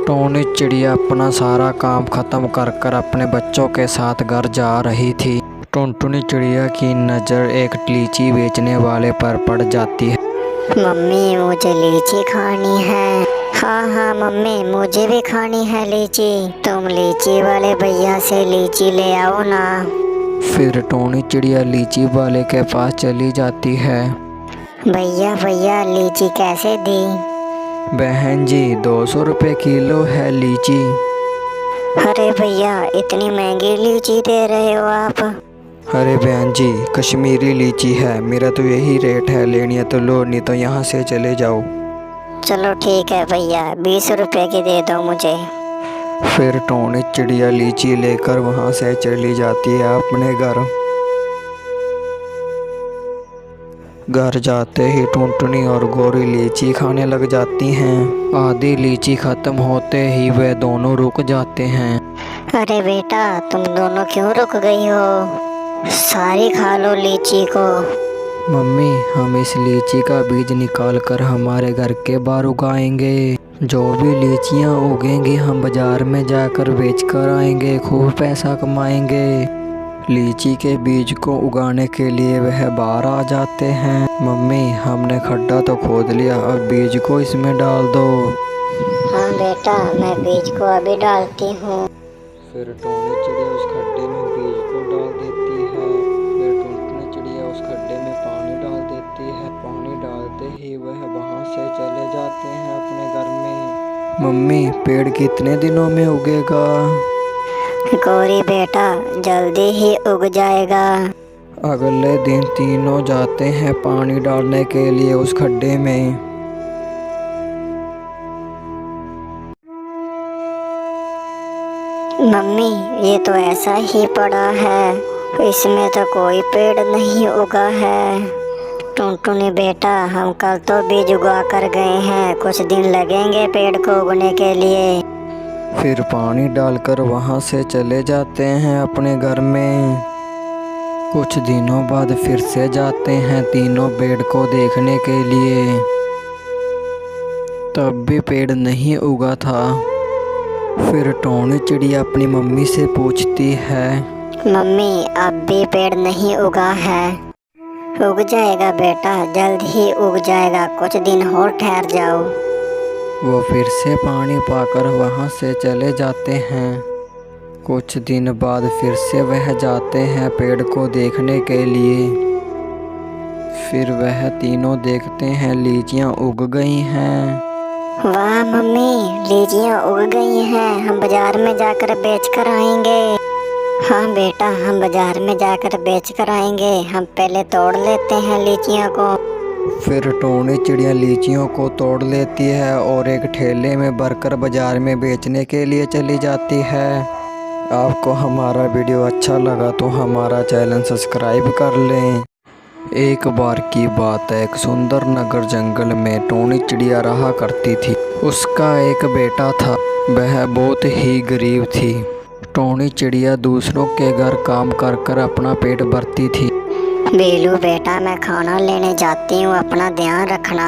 टोनी चिड़िया अपना सारा काम खत्म कर कर अपने बच्चों के साथ घर जा रही थी। टुनटुनी चिड़िया की नज़र एक लीची बेचने वाले पर पड़ जाती है। मम्मी मुझे लीची खानी है। हाँ हाँ मम्मी मुझे भी खानी है लीची। तुम लीची वाले भैया से लीची ले आओ ना। फिर टोनी चिड़िया लीची वाले के पास चली जाती है। भैया भैया लीची कैसे दी? बहन जी 200 रुपये किलो है लीची। अरे भैया इतनी महंगी लीची दे रहे हो आप? अरे बहन जी कश्मीरी लीची है, मेरा तो यही रेट है, लेनी है तो लो, नहीं तो यहाँ से चले जाओ। चलो ठीक है भैया 20 रुपए की दे दो मुझे। फिर टोनी चिड़िया लीची लेकर वहाँ से चली जाती है अपने घर। घर जाते ही टुनटुनी और गोरी लीची खाने लग जाती हैं। आधी लीची खत्म होते ही वे दोनों रुक जाते हैं। अरे बेटा तुम दोनों क्यों रुक गई हो? सारी खा लो लीची को। मम्मी हम इस लीची का बीज निकाल कर हमारे घर के बाहर उगाएंगे। जो भी लीचियाँ उगेंगी हम बाजार में जाकर बेच कर आएंगे, खूब पैसा कमाएंगे। लीची के बीज को उगाने के लिए वह बाहर आ जाते हैं। मम्मी हमने खड्डा तो खोद लिया, अब बीज को इसमें डाल दो। हाँ बेटा मैं बीज को अभी डालती हूँ। फिर टोनी चिड़िया उस खड्डे में बीज को डाल देती है। फिर टुनटुनी चिड़िया उस खड्डे में पानी डाल देती है। पानी डालते ही वह वहाँ से चले जाते हैं अपने घर में। मम्मी पेड़ कितने दिनों में उगेगा? गौरी बेटा जल्दी ही उग जाएगा। अगले दिन तीनों जाते हैं पानी डालने के लिए उस खड्डे में। मम्मी ये तो ऐसा ही पड़ा है, इसमें तो कोई पेड़ नहीं उगा है। टुनटुनी बेटा हम कल तो बीज उगा कर गए हैं, कुछ दिन लगेंगे पेड़ को उगने के लिए। फिर पानी डालकर वहाँ से चले जाते हैं अपने घर में। कुछ दिनों बाद फिर से जाते हैं तीनों पेड़ को देखने के लिए। तब भी पेड़ नहीं उगा था। फिर टोनी चिड़िया अपनी मम्मी से पूछती है, मम्मी अब भी पेड़ नहीं उगा है? उग जाएगा बेटा, जल्द ही उग जाएगा, कुछ दिन और ठहर जाओ। वो फिर से पानी पाकर वहाँ से चले जाते हैं। कुछ दिन बाद फिर से वह जाते हैं पेड़ को देखने के लिए। फिर वह तीनों देखते हैं लीचियाँ उग गई हैं। वाह मम्मी लीचियाँ उग गई हैं, हम बाजार में जाकर बेच कर आएंगे। हाँ बेटा हम बाजार में जाकर बेच कर आएंगे, हम पहले तोड़ लेते हैं लीचियों को। फिर टोनी चिड़िया लीचियों को तोड़ लेती है और एक ठेले में भरकर बाजार में बेचने के लिए चली जाती है। आपको हमारा वीडियो अच्छा लगा तो हमारा चैनल सब्सक्राइब कर लें। एक बार की बात है, एक सुंदर नगर जंगल में टोनी चिड़िया रहा करती थी। उसका एक बेटा था, वह बहुत ही गरीब थी। टोनी चिड़िया दूसरों के घर काम कर कर अपना पेट भरती थी। बेलू बेटा मैं खाना लेने जाती हूँ, अपना ध्यान रखना।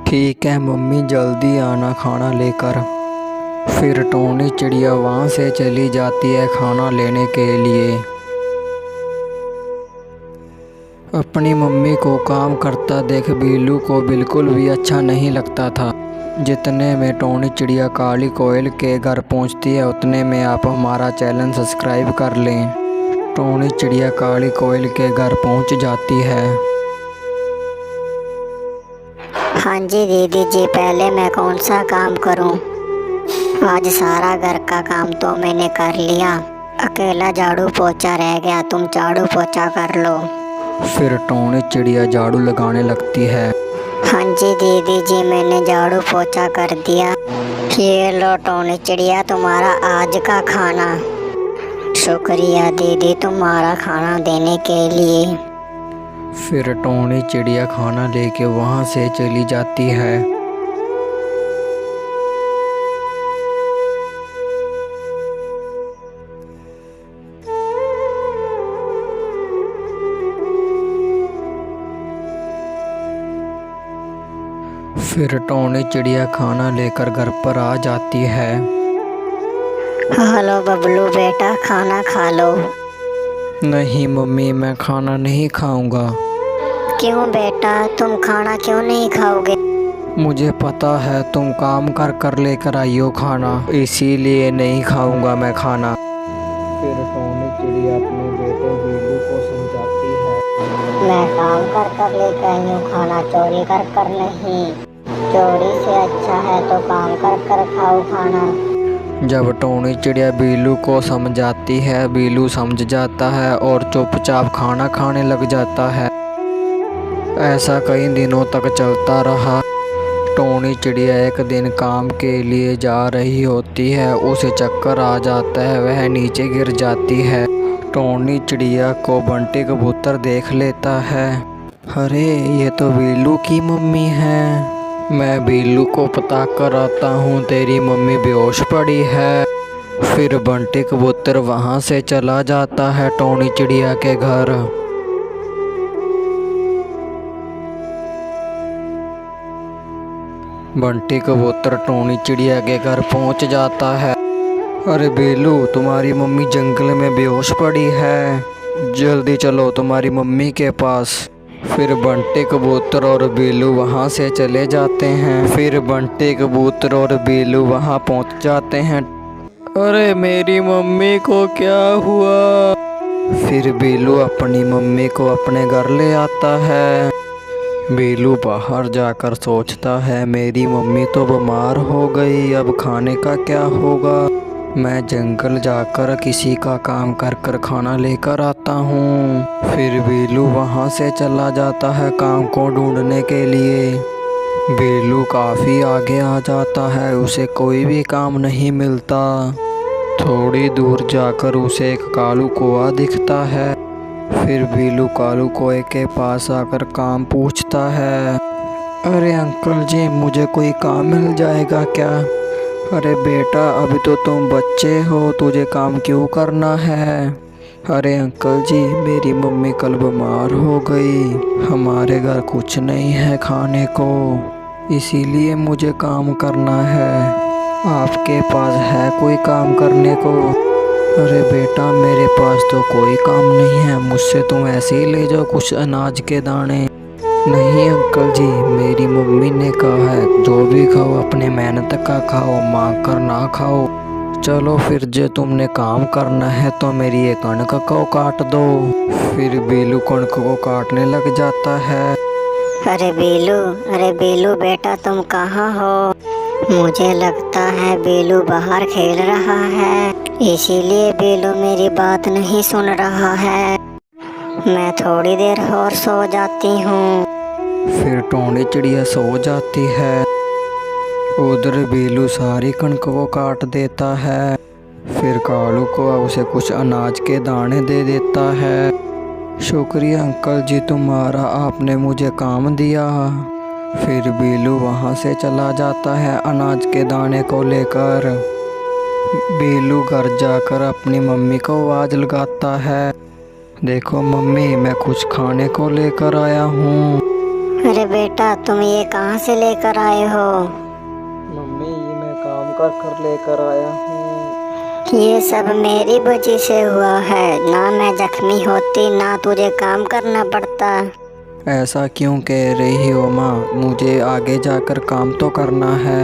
ठीक है मम्मी जल्दी आना खाना लेकर। फिर टोनी चिड़िया वहाँ से चली जाती है खाना लेने के लिए। अपनी मम्मी को काम करता देख बीलू को बिल्कुल भी अच्छा नहीं लगता था। जितने में टोनी चिड़िया काली कोयल के घर पहुँचती है उतने में आप हमारा चैनल सब्सक्राइब कर लें। टोनी चिड़िया काली कोयल के घर पहुँच जाती है। हाँ जी दीदी जी पहले मैं कौन सा काम करूँ? आज सारा घर का काम तो मैंने कर लिया, अकेला झाड़ू पोछा रह गया, तुम झाड़ू पोछा कर लो। फिर टोनी चिड़िया झाड़ू लगाने लगती है। हाँ जी दीदी जी मैंने झाड़ू पोछा कर दिया। ये लो टोनी चिड़िया तुम्हारा आज का खाना। शुक्रिया दीदी तुम्हारा खाना देने के लिए। फिर टोनी चिड़िया खाना लेके वहाँ से चली जाती है। फिर टोनी चिड़िया खाना लेकर घर पर आ जाती है। हेलो बबलू बेटा, खाना खा लो। नहीं मम्मी, मैं खाना नहीं खाऊंगा। क्यों बेटा, तुम खाना क्यों नहीं खाओगे? मुझे पता है तुम काम कर कर लेकर आई हो खाना, इसीलिए नहीं खाऊंगा मैं खाना। फिर टोनी चिड़िया अपने बेटे बिल्लू को समझाती है। मैं काम कर कर लेकर आई हूँ खाना, चोरी कर कर नहीं। चोरी से अच्छा है तो काम कर कर खाओ खाना। जब टोनी चिड़िया बिल्लू को समझाती है, बिल्लू समझ जाता है और चुपचाप खाना खाने लग जाता है। ऐसा कई दिनों तक चलता रहा। टोनी चिड़िया एक दिन काम के लिए जा रही होती है, उसे चक्कर आ जाता है, वह नीचे गिर जाती है। टोनी चिड़िया को बंटी कबूतर देख लेता है। अरे ये तो बिल्लू की मम्मी है। मैं बिल्लू को पता कर आता हूँ, तेरी मम्मी बेहोश पड़ी है। फिर बंटी कबूतर वहाँ से चला जाता है टोनी चिड़िया के घर। बंटी कबूतर टोनी चिड़िया के घर पहुंच जाता है। अरे बेलू, तुम्हारी मम्मी जंगल में बेहोश पड़ी है, जल्दी चलो तुम्हारी मम्मी के पास। फिर बंटी कबूतर और बेलू वहां से चले जाते हैं। फिर बंटी कबूतर और बेलू वहां पहुंच जाते हैं। अरे मेरी मम्मी को क्या हुआ? फिर बेलू अपनी मम्मी को अपने घर ले आता है। बेलू बाहर जाकर सोचता है, मेरी मम्मी तो बीमार हो गई, अब खाने का क्या होगा? मैं जंगल जाकर किसी का काम कर कर खाना लेकर आता हूँ। फिर बेलू वहाँ से चला जाता है काम को ढूंढने के लिए। बेलू काफ़ी आगे आ जाता है, उसे कोई भी काम नहीं मिलता। थोड़ी दूर जाकर उसे एक कालू कौआ दिखता है। फिर बेलू कालू कौए के पास आकर काम पूछता है। अरे अंकल जी, मुझे कोई काम मिल जाएगा क्या? अरे बेटा, अभी तो तुम बच्चे हो, तुझे काम क्यों करना है? अरे अंकल जी, मेरी मम्मी कल बीमार हो गई, हमारे घर कुछ नहीं है खाने को, इसीलिए मुझे काम करना है। आपके पास है कोई काम करने को? अरे बेटा, मेरे पास तो कोई काम नहीं है, मुझसे तुम ऐसे ही ले जाओ कुछ अनाज के दाने। नहीं अंकल जी, मेरी मम्मी ने कहा है जो भी खाओ अपने मेहनत का खाओ, मांग कर ना खाओ। चलो फिर, जो तुमने काम करना है तो मेरी ये कणक को काट दो। फिर बेलू कणक को काटने लग जाता है। अरे बेलू बेटा, तुम कहाँ हो? मुझे लगता है बेलू बाहर खेल रहा है, इसीलिए बेलू मेरी बात नहीं सुन रहा है। मैं थोड़ी देर और सो जाती हूँ। फिर टोनी चिड़िया सो जाती है। उधर बेलू सारी कणक को काट देता है। फिर कालू को उसे कुछ अनाज के दाने दे देता है। शुक्रिया अंकल जी तुम्हारा, आपने मुझे काम दिया। फिर बेलू वहाँ से चला जाता है अनाज के दाने को लेकर। बेलू घर जाकर अपनी मम्मी को आवाज़ लगाता है। देखो मम्मी, मैं कुछ खाने को लेकर आया हूँ। अरे बेटा, तुम ये कहाँ से लेकर आए हो? मम्मी, ये मैं काम कर कर लेकर आया हूँ। ये सब मेरी वजह से हुआ है, ना मैं जख्मी होती ना तुझे काम करना पड़ता। ऐसा क्यों कह रही हो माँ? मुझे आगे जाकर काम तो करना है,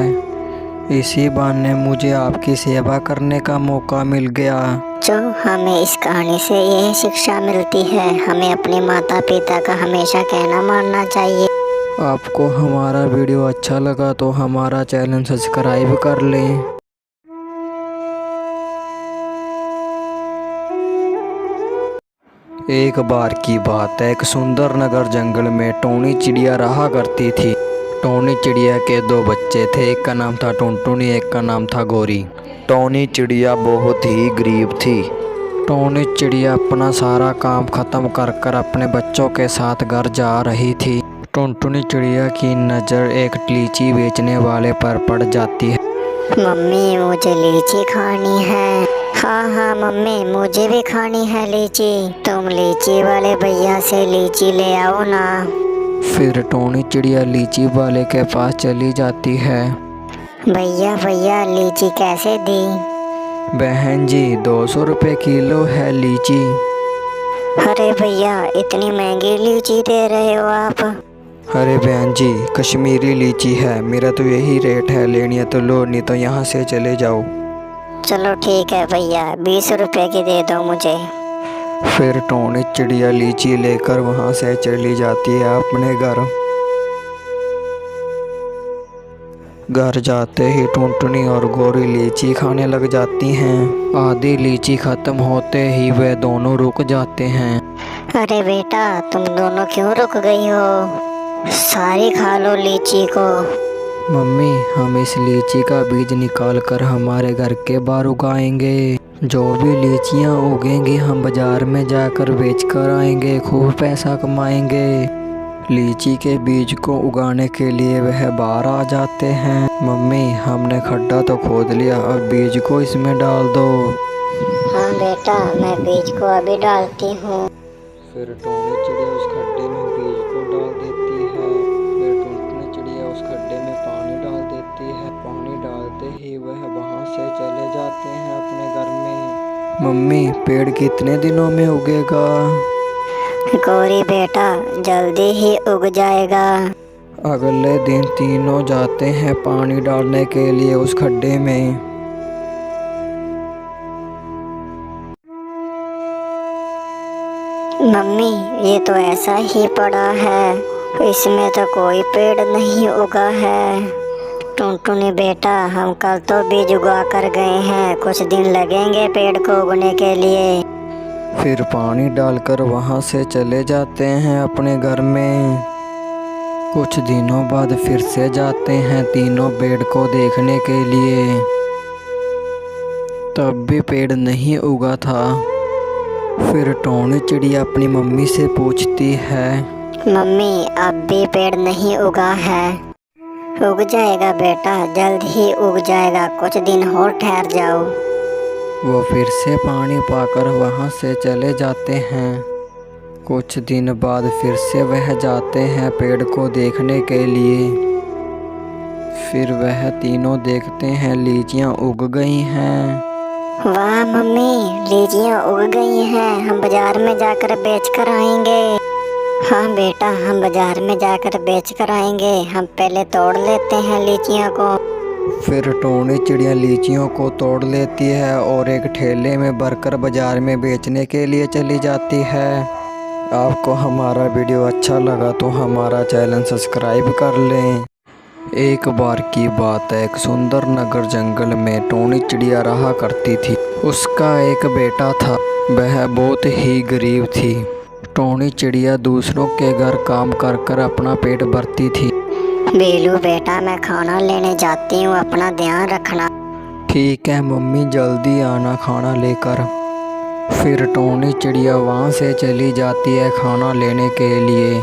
इसी बहाने मुझे आपकी सेवा करने का मौका मिल गया। जो हमें इस कहानी से यही शिक्षा मिलती है, हमें अपने माता पिता का हमेशा कहना मानना चाहिए। आपको हमारा वीडियो अच्छा लगा तो हमारा चैनल सब्सक्राइब कर लें। एक बार की बात है, एक सुंदर नगर जंगल में टोनी चिड़िया रहा करती थी। टोनी चिड़िया के दो बच्चे थे, एक का नाम था टुनटुनी, एक का नाम था गोरी। टोनी चिड़िया बहुत ही गरीब थी। टोनी चिड़िया अपना सारा काम ख़त्म कर कर अपने बच्चों के साथ घर जा रही थी। टुनटुनी चिड़िया की नज़र एक लीची बेचने वाले पर पड़ जाती है। मम्मी, मुझे लीची खानी है। हाँ मम्मी, मुझे भी खानी है लीची। तुम लीची वाले भैया से लीची ले आओ ना। फिर टोनी चिड़िया लीची वाले के पास चली जाती है। भैया भैया लीची कैसे दी? बहन जी 200 रुपये किलो है लीची। अरे भैया इतनी महंगी लीची दे रहे हो आप? अरे बहन जी कश्मीरी लीची है, मेरा तो यही रेट है, लेनी है तो लो, नहीं तो यहाँ से चले जाओ। चलो ठीक है भैया, 20 रुपए की दे दो मुझे। फिर टोनी चिड़िया लीची लेकर वहाँ से चली जाती है अपने घर। घर जाते ही टुनटुनी और गोरी लीची खाने लग जाती हैं। आधी लीची खत्म होते ही वे दोनों रुक जाते हैं। अरे बेटा तुम दोनों क्यों रुक गई हो? सारी खा लो लीची को। मम्मी हम इस लीची का बीज निकाल कर हमारे घर के बाहर उगाएंगे। जो भी लीचियाँ उगेंगी हम बाजार में जाकर बेच कर आएंगे, खूब पैसा कमाएंगे। लीची के बीज को उगाने के लिए वह बाहर आ जाते हैं। मम्मी हमने खड्डा तो खोद लिया, अब बीज को इसमें डाल दो। हाँ बेटा मैं बीज को अभी डालती हूँ। फिर टोनी चिड़िया उस खड्डे में बीज को डाल देती है। फिर टुनटुनी चिड़िया उस खड्डे में पानी डाल देती है। पानी डालते ही वह वहाँ से चले जाते हैं अपने घर में। मम्मी पेड़ कितने दिनों में उगेगा? गौरी बेटा जल्दी ही उग जाएगा। अगले दिन तीनों जाते हैं पानी डालने के लिए उस खड्डे में। मम्मी ये तो ऐसा ही पड़ा है, इसमें तो कोई पेड़ नहीं उगा है। टुनटुनी बेटा हम कल तो बीज उगा कर गए हैं, कुछ दिन लगेंगे पेड़ को उगने के लिए। फिर पानी डालकर वहाँ से चले जाते हैं अपने घर में। कुछ दिनों बाद फिर से जाते हैं तीनों पेड़ को देखने के लिए। तब भी पेड़ नहीं उगा था। फिर टोनी चिड़िया अपनी मम्मी से पूछती है, मम्मी अब भी पेड़ नहीं उगा है? उग जाएगा बेटा, जल्द ही उग जाएगा, कुछ दिन और ठहर जाओ। वो फिर से पानी पाकर वहाँ से चले जाते हैं। कुछ दिन बाद फिर से वह जाते हैं पेड़ को देखने के लिए। फिर वह तीनों देखते हैं लीचियाँ उग गई हैं। वाह मम्मी लीचियाँ उग गई हैं, हम बाजार में जाकर बेच कर आएंगे। हाँ बेटा हम बाजार में जाकर बेच कर आएंगे, हम पहले तोड़ लेते हैं लीचियों को। फिर टोनी चिड़िया लीचियों को तोड़ लेती है और एक ठेले में भरकर बाजार में बेचने के लिए चली जाती है। आपको हमारा वीडियो अच्छा लगा तो हमारा चैनल सब्सक्राइब कर लें। एक बार की बात है, एक सुंदर नगर जंगल में टोनी चिड़िया रहा करती थी। उसका एक बेटा था, वह बहुत ही गरीब थी। टोनी चिड़िया दूसरों के घर काम कर कर अपना पेट भरती थी। बेलू बेटा मैं खाना लेने जाती हूँ, अपना ध्यान रखना। ठीक है मम्मी जल्दी आना खाना लेकर। फिर टोनी चिड़िया वहाँ से चली जाती है खाना लेने के लिए।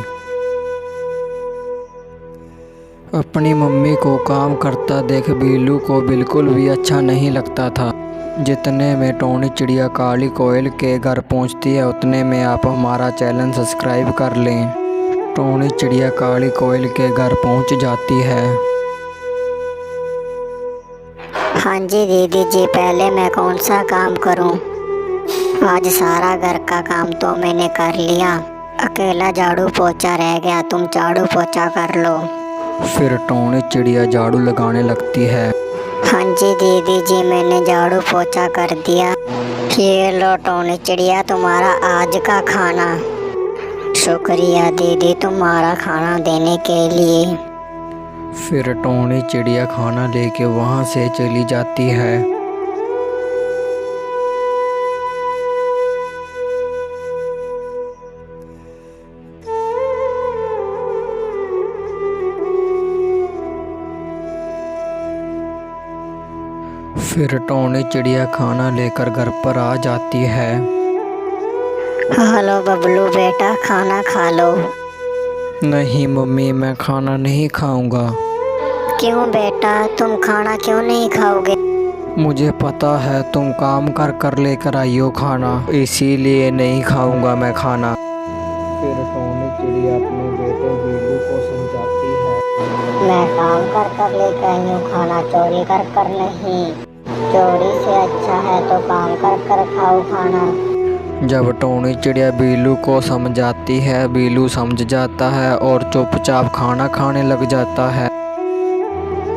अपनी मम्मी को काम करता देख बेलू को बिल्कुल भी अच्छा नहीं लगता था। जितने में टोनी चिड़िया काली कोयल के घर पहुँचती है उतने में आप हमारा चैनल सब्सक्राइब कर लें। टोनी चिड़िया काली कोयल के घर पहुँच जाती है। हाँ जी दीदी जी, पहले मैं कौन सा काम करूँ? आज सारा घर का काम तो मैंने कर लिया, अकेला झाड़ू पोछा रह गया, तुम झाड़ू पोछा कर लो। फिर टोनी चिड़िया झाड़ू लगाने लगती है। हाँ जी दीदी जी मैंने झाड़ू पोछा कर दिया। ये लो टोनी चिड़िया तुम्हारा आज का खाना। शुक्रिया दीदी तुम्हारा खाना देने के लिए। फिर टोनी चिड़िया खाना लेके वहाँ से चली जाती है। फिर टोनी चिड़िया खाना लेकर घर पर आ जाती है। हेलो बबलू बेटा खाना खा लो। नहीं मम्मी मैं खाना नहीं खाऊंगा। क्यों बेटा तुम खाना क्यों नहीं खाओगे? मुझे पता है तुम काम कर कर लेकर आई हो खाना, इसीलिए नहीं खाऊंगा मैं खाना। फिर टोनी चिड़िया अपने बेटे बिल्लू को समझाती है। मैं काम कर कर लेकर आई हूँ खाना, चोरी कर कर नहीं। चोरी से अच्छा है तो काम कर कर खाओ खाना। जब टोनी चिड़िया बिल्लू को समझाती है, बिल्लू समझ जाता है और चुपचाप खाना खाने लग जाता है।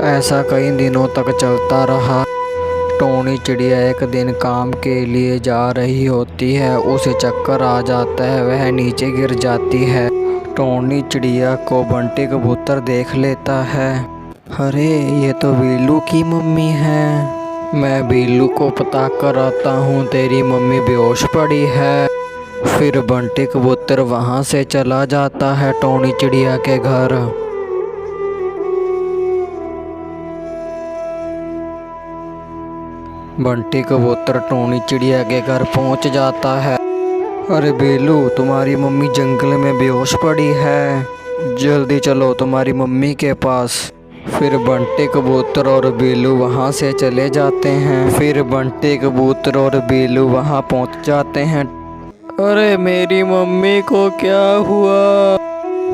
ऐसा कई दिनों तक चलता रहा। टोनी चिड़िया एक दिन काम के लिए जा रही होती है, उसे चक्कर आ जाता है, वह नीचे गिर जाती है। टोनी चिड़िया को बंटी कबूतर देख लेता है। अरे ये तो बिल्लू की मम्मी है, मैं बिल्लू को पता कर आता हूँ, तेरी मम्मी बेहोश पड़ी है। फिर बंटी कबूतर वहाँ से चला जाता है टोनी चिड़िया के घर। बंटी कबूतर टोनी चिड़िया के घर पहुँच जाता है। अरे बिल्लू, तुम्हारी मम्मी जंगल में बेहोश पड़ी है, जल्दी चलो तुम्हारी मम्मी के पास। फिर बंटी कबूतर और बिल्लू वहाँ से चले जाते हैं। फिर बंटी कबूतर और बिल्लू वहाँ पहुँच जाते हैं। अरे मेरी मम्मी को क्या हुआ?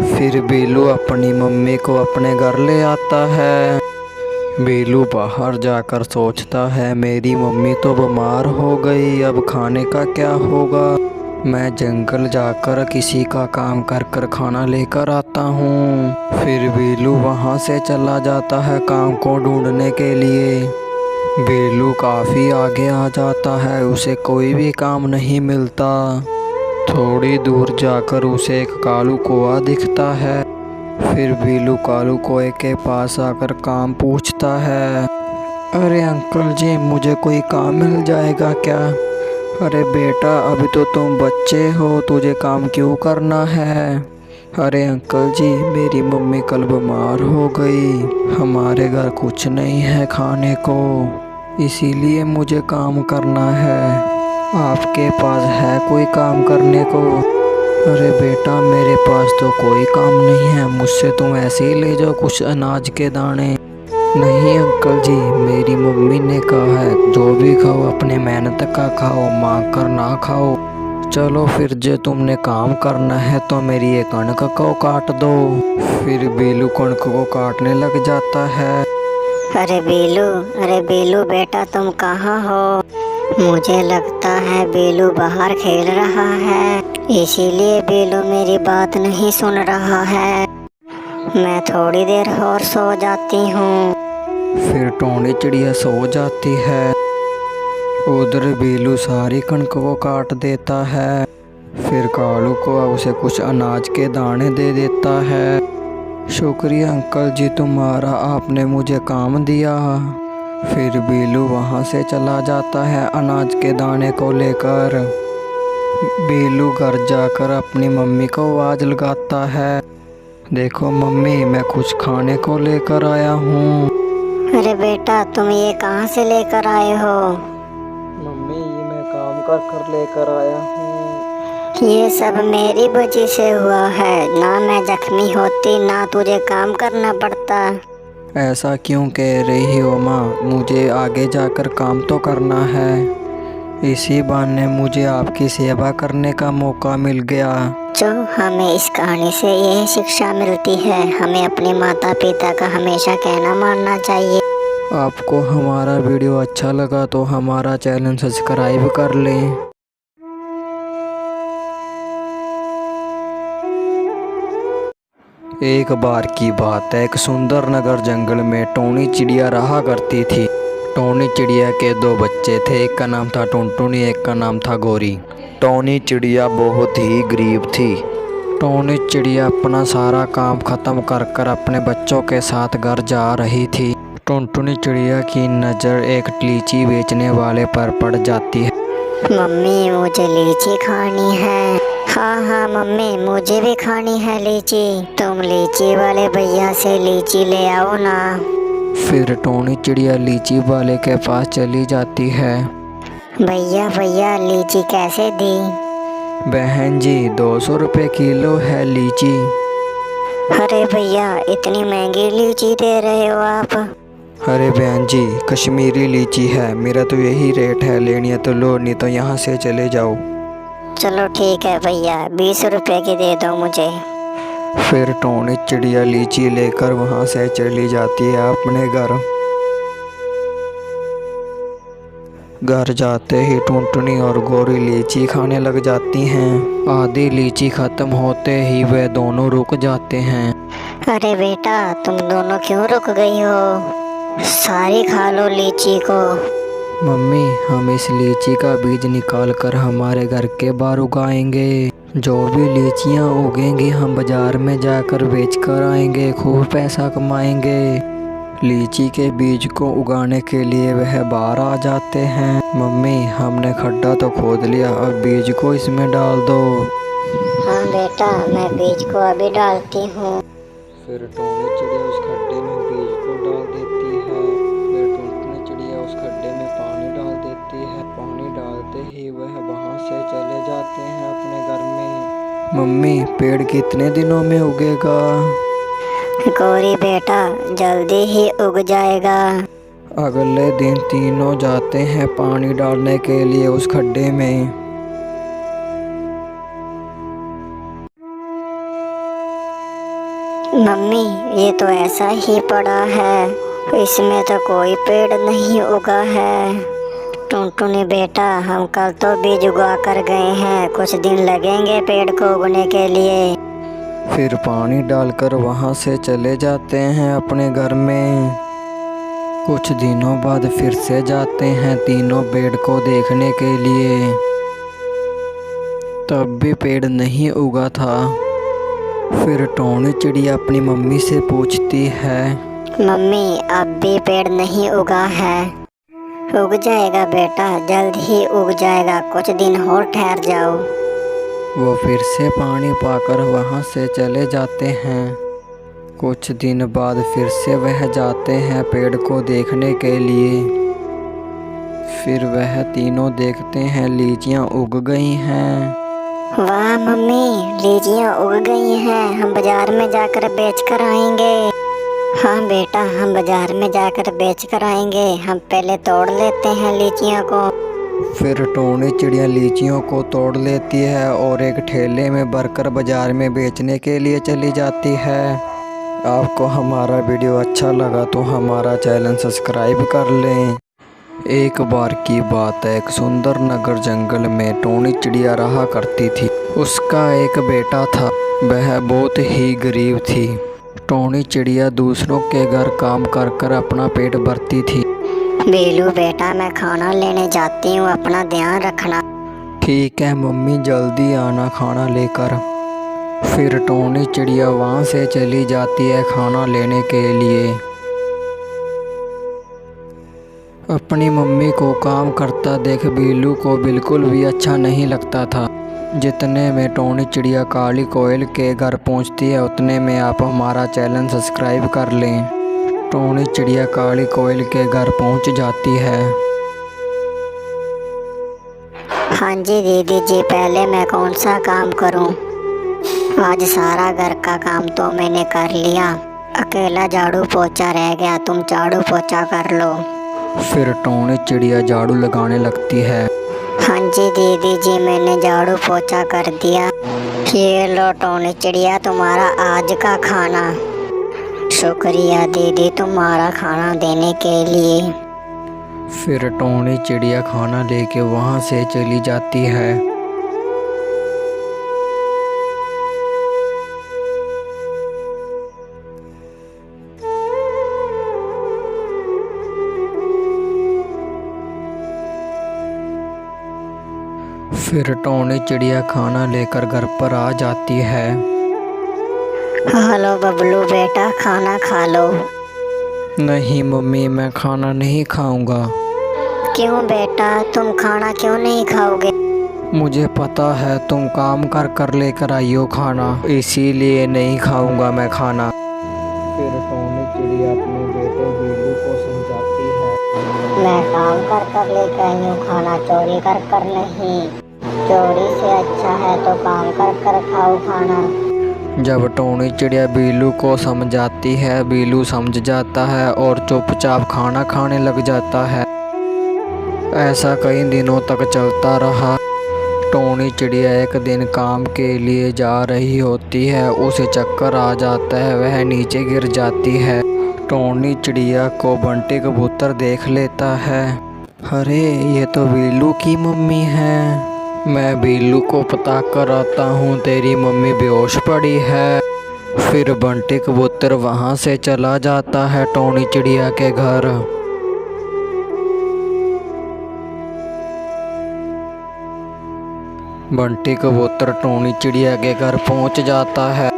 फिर बिल्लू अपनी मम्मी को अपने घर ले आता है। बिल्लू बाहर जाकर सोचता है, मेरी मम्मी तो बीमार हो गई, अब खाने का क्या होगा? मैं जंगल जाकर किसी का काम कर कर खाना लेकर आता हूँ। फिर बिल्लू वहाँ से चला जाता है काम को ढूंढने के लिए। बिल्लू काफ़ी आगे आ जाता है, उसे कोई भी काम नहीं मिलता। थोड़ी दूर जाकर उसे एक कालू कौआ दिखता है। फिर बिल्लू कालू कौए के पास आकर काम पूछता है। अरे अंकल जी, मुझे कोई काम मिल जाएगा क्या? अरे बेटा, अभी तो तुम बच्चे हो, तुझे काम क्यों करना है? अरे अंकल जी, मेरी मम्मी कल बीमार हो गई, हमारे घर कुछ नहीं है खाने को, इसीलिए मुझे काम करना है। आपके पास है कोई काम करने को? अरे बेटा, मेरे पास तो कोई काम नहीं है, मुझसे तुम ऐसे ही ले जाओ कुछ अनाज के दाने। नहीं अंकल जी, मेरी मम्मी ने कहा है जो भी खाओ अपने मेहनत का खाओ, मांग कर ना खाओ। चलो फिर, जो तुमने काम करना है तो मेरी ये कणक को काट दो। फिर बिल्लू कणक को काटने लग जाता है। अरे बिल्लू बेटा, तुम कहाँ हो? मुझे लगता है बिल्लू बाहर खेल रहा है, इसीलिए बिल्लू मेरी बात नहीं सुन रहा है। मैं थोड़ी देर और सो जाती हूँ। फिर टोनी चिड़िया सो जाती है। उधर बिल्लू सारी कणक को काट देता है। फिर कालू को उसे कुछ अनाज के दाने दे देता है। शुक्रिया अंकल जी तुम्हारा, आपने मुझे काम दिया। फिर बिल्लू वहाँ से चला जाता है अनाज के दाने को लेकर। बिल्लू घर जाकर अपनी मम्मी को आवाज़ लगाता है। देखो मम्मी, मैं कुछ खाने को लेकर आया हूँ। अरे बेटा, तुम ये कहाँ से लेकर आए हो? मम्मी, ये मैं काम कर कर लेकर आया हूँ। ये सब मेरी वजह से हुआ है, ना मैं जख्मी होती ना तुझे काम करना पड़ता। ऐसा क्यों कह रही हो माँ? मुझे आगे जाकर काम तो करना है, इसी बहाने मुझे आपकी सेवा करने का मौका मिल गया। जो हमें इस कहानी से यह शिक्षा मिलती है, हमें अपने माता पिता का हमेशा कहना मानना चाहिए। आपको हमारा वीडियो अच्छा लगा तो हमारा चैनल सब्सक्राइब कर लें। एक बार की बात है, एक सुंदर नगर जंगल में टोनी चिड़िया रहा करती थी। टोनी चिड़िया के दो बच्चे थे, एक का नाम था टुनटुनी, एक का नाम था गोरी। टोनी चिड़िया बहुत ही गरीब थी। टोनी चिड़िया अपना सारा काम ख़त्म कर कर अपने बच्चों के साथ घर जा रही थी। टुनटुनी चिड़िया की नज़र एक लीची बेचने वाले पर पड़ जाती है। मम्मी, मुझे लीची खानी है। हाँ मम्मी, मुझे भी खानी है लीची। तुम लीची वाले भैया से लीची ले आओ ना। फिर टोनी चिड़िया लीची वाले के पास चली जाती है। भैया लीची कैसे दी? बहन जी, 200 रुपये किलो है लीची। अरे भैया, इतनी महंगी लीची दे रहे हो आप? अरे बहन जी, कश्मीरी लीची है, मेरा तो यही रेट है, लेनी है तो लो, नहीं तो यहाँ से चले जाओ। चलो ठीक है भैया, 20 रुपए की दे दो मुझे। फिर टोनी चिड़िया लीची लेकर वहाँ से चली जाती है अपने घर। घर जाते ही टुनटुनी और गोरी लीची खाने लग जाती हैं। आधी लीची खत्म होते ही वे दोनों रुक जाते हैं। अरे बेटा, तुम दोनों क्यों रुक गई हो? सारी खा लो लीची को। मम्मी, हम इस लीची का बीज निकाल कर हमारे घर के बाहर उगाएंगे। जो भी लीचियाँ उगेंगी हम बाजार में जाकर बेच कर आएंगे, खूब पैसा कमाएंगे। लीची के बीज को उगाने के लिए वह बाहर आ जाते हैं। मम्मी, हमने खड्डा तो खोद लिया, अब बीज को इसमें डाल दो। हाँ बेटा, मैं बीज को अभी डालती हूँ। फिर टोनी चिड़िया उस खड्डे में बीज को डाल देती है। फिर टुनटुनी चिड़िया उस खड्डे में पानी डाल देती है। पानी डालते ही वह वहाँ से चले जाते हैं अपने घर में। मम्मी, पेड़ कितने दिनों में उगेगा? गौरी बेटा, जल्दी ही उग जाएगा। अगले दिन तीनों जाते हैं पानी डालने के लिए उस खड्डे में। मम्मी, ये तो ऐसा ही पड़ा है, इसमें तो कोई पेड़ नहीं उगा है। टुनटुनी बेटा, हम कल तो बीज उगा कर गए हैं, कुछ दिन लगेंगे पेड़ को उगने के लिए। फिर पानी डालकर वहाँ से चले जाते हैं अपने घर में। कुछ दिनों बाद फिर से जाते हैं तीनों पेड़ को देखने के लिए। तब भी पेड़ नहीं उगा था। फिर टोनी चिड़िया अपनी मम्मी से पूछती है, मम्मी, अब भी पेड़ नहीं उगा है? उग जाएगा बेटा, जल्द ही उग जाएगा, कुछ दिन और ठहर जाओ। वो फिर से पानी पाकर वहाँ से चले जाते हैं। कुछ दिन बाद फिर से वह जाते हैं पेड़ को देखने के लिए। फिर वह तीनों देखते हैं लीचियाँ उग गई हैं। वाह मम्मी, लीचियाँ उग गई हैं, हम बाजार में जाकर बेच कर आएंगे। हाँ बेटा, हम बाजार में जाकर बेच कर आएंगे, हम पहले तोड़ लेते हैं लीचियों को। फिर टोनी चिड़िया लीचियों को तोड़ लेती है और एक ठेले में भरकर बाजार में बेचने के लिए चली जाती है। आपको हमारा वीडियो अच्छा लगा तो हमारा चैनल सब्सक्राइब कर लें। एक बार की बात है, एक सुंदर नगर जंगल में टोनी चिड़िया रहा करती थी। उसका एक बेटा था, वह बहुत ही गरीब थी। टोनी चिड़िया दूसरों के घर काम कर कर अपना पेट भरती थी। बेलू बेटा, मैं खाना लेने जाती हूँ, अपना ध्यान रखना। ठीक है मम्मी, जल्दी आना खाना लेकर। फिर टोनी चिड़िया वहाँ से चली जाती है खाना लेने के लिए। अपनी मम्मी को काम करता देख बेलू को बिल्कुल भी अच्छा नहीं लगता था। जितने में टोनी चिड़िया काली कोयल के घर पहुंचती है उतने में आप हमारा चैनल सब्सक्राइब कर लें। टोनी चिड़िया काली कोयल के घर पहुंच जाती है। हाँ जी दीदी जी, पहले मैं कौन सा काम करूँ? आज सारा घर का काम तो मैंने कर लिया, अकेला झाड़ू पोछा रह गया, तुम झाड़ू पोछा कर लो। फिर टोनी चिड़िया झाड़ू लगाने लगती है। हाँ जी दीदी जी, मैंने झाड़ू पोछा कर दिया। ये लो टोनी चिड़िया, तुम्हारा आज का खाना। शुक्रिया दीदी तुम्हारा खाना देने के लिए। फिर टोनी चिड़िया खाना लेके वहाँ से चली जाती है। फिर टोनी चिड़िया खाना लेकर घर पर आ जाती है। हेलो बबलू बेटा, खाना खा लो। नहीं मम्मी, मैं खाना नहीं खाऊंगा। क्यों बेटा, तुम खाना क्यों नहीं खाओगे? मुझे पता है तुम काम कर कर लेकर आई हो खाना, इसीलिए नहीं खाऊंगा मैं खाना। फिर टोनी चिड़िया अपने बेटे बेलू को समझाती है, मैं काम कर कर लेकर आई हूँ खाना, चोरी कर कर नहीं। चोरी से अच्छा है तो काम कर कर खाओ खाना। जब टोनी चिड़िया बेलू को समझाती है, बेलू समझ जाता है और चुपचाप खाना खाने लग जाता है। ऐसा कई दिनों तक चलता रहा। टोनी टोनी चिड़िया एक दिन काम के लिए जा रही होती है। उसे चक्कर आ जाता है, वह नीचे गिर जाती है। टोनी चिड़िया को बंटी कबूतर देख लेता है। अरे ये तो बिल्लू की मम्मी है। मैं बिल्लू को पता कर आता हूँ, तेरी मम्मी बेहोश पड़ी है। फिर बंटी कबूतर वहाँ से चला जाता है टोनी चिड़िया के घर। बंटी कबूतर टोनी चिड़िया के घर पहुँच जाता है।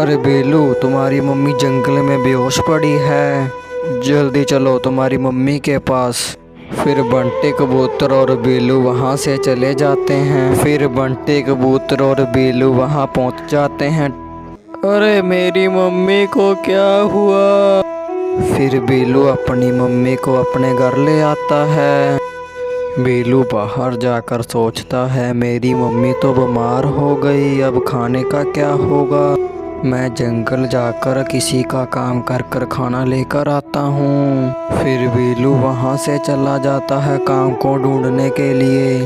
अरे बिल्लू, तुम्हारी मम्मी जंगल में बेहोश पड़ी है, जल्दी चलो तुम्हारी मम्मी के पास। फिर बंटी कबूतर और बिल्लू वहाँ से चले जाते हैं। फिर बंटी कबूतर और बिल्लू वहाँ पहुँच जाते हैं। अरे मेरी मम्मी को क्या हुआ? फिर बिल्लू अपनी मम्मी को अपने घर ले आता है। बिल्लू बाहर जाकर सोचता है, मेरी मम्मी तो बीमार हो गई, अब खाने का क्या होगा? मैं जंगल जाकर किसी का काम कर कर खाना लेकर आता हूँ। फिर बिल्लू वहाँ से चला जाता है काम को ढूंढने के लिए।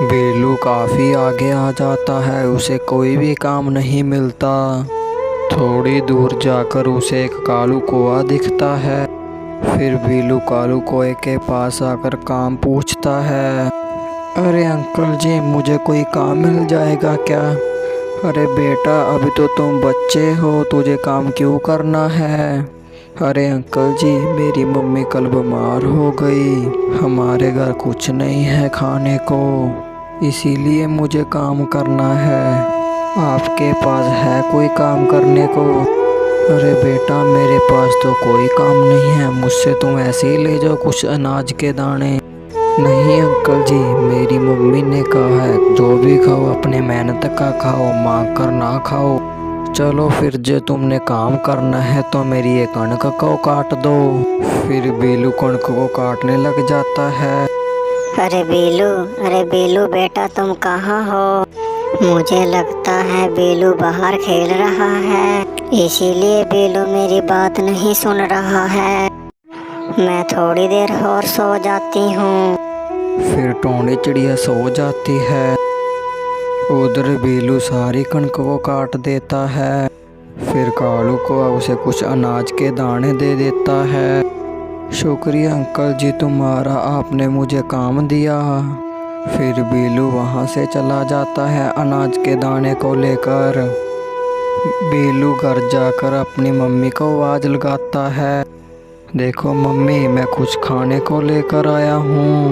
बिल्लू काफ़ी आगे आ जाता है, उसे कोई भी काम नहीं मिलता। थोड़ी दूर जाकर उसे एक कालू कौआ दिखता है। फिर बिल्लू कालू कौए के पास आकर काम पूछता है। अरे अंकल जी, मुझे कोई काम मिल जाएगा क्या? अरे बेटा, अभी तो तुम बच्चे हो, तुझे काम क्यों करना है? अरे अंकल जी, मेरी मम्मी कल बीमार हो गई, हमारे घर कुछ नहीं है खाने को, इसीलिए मुझे काम करना है। आपके पास है कोई काम करने को? अरे बेटा, मेरे पास तो कोई काम नहीं है, मुझसे तुम ऐसे ही ले जाओ कुछ अनाज के दाने। नहीं अंकल जी, मेरी मम्मी ने कहा है जो भी खाओ अपने मेहनत का खाओ, मांग कर ना खाओ। चलो फिर, जो तुमने काम करना है तो मेरी ये कणक को काट दो। फिर बिल्लू कणक को काटने लग जाता है। अरे बिल्लू बेटा, तुम कहाँ हो? मुझे लगता है बिल्लू बाहर खेल रहा है, इसीलिए बिल्लू मेरी बात नहीं सुन रहा है। मैं थोड़ी देर और सो जाती हूँ। फिर टोनी चिड़िया सो जाती है। उधर बिल्लू सारी कणक को काट देता है। फिर कालू को उसे कुछ अनाज के दाने दे देता है। शुक्रिया अंकल जी तुम्हारा, आपने मुझे काम दिया। फिर बिल्लू वहाँ से चला जाता है अनाज के दाने को लेकर। बिल्लू घर जाकर अपनी मम्मी को आवाज़ लगाता है। देखो मम्मी, मैं कुछ खाने को लेकर आया हूँ।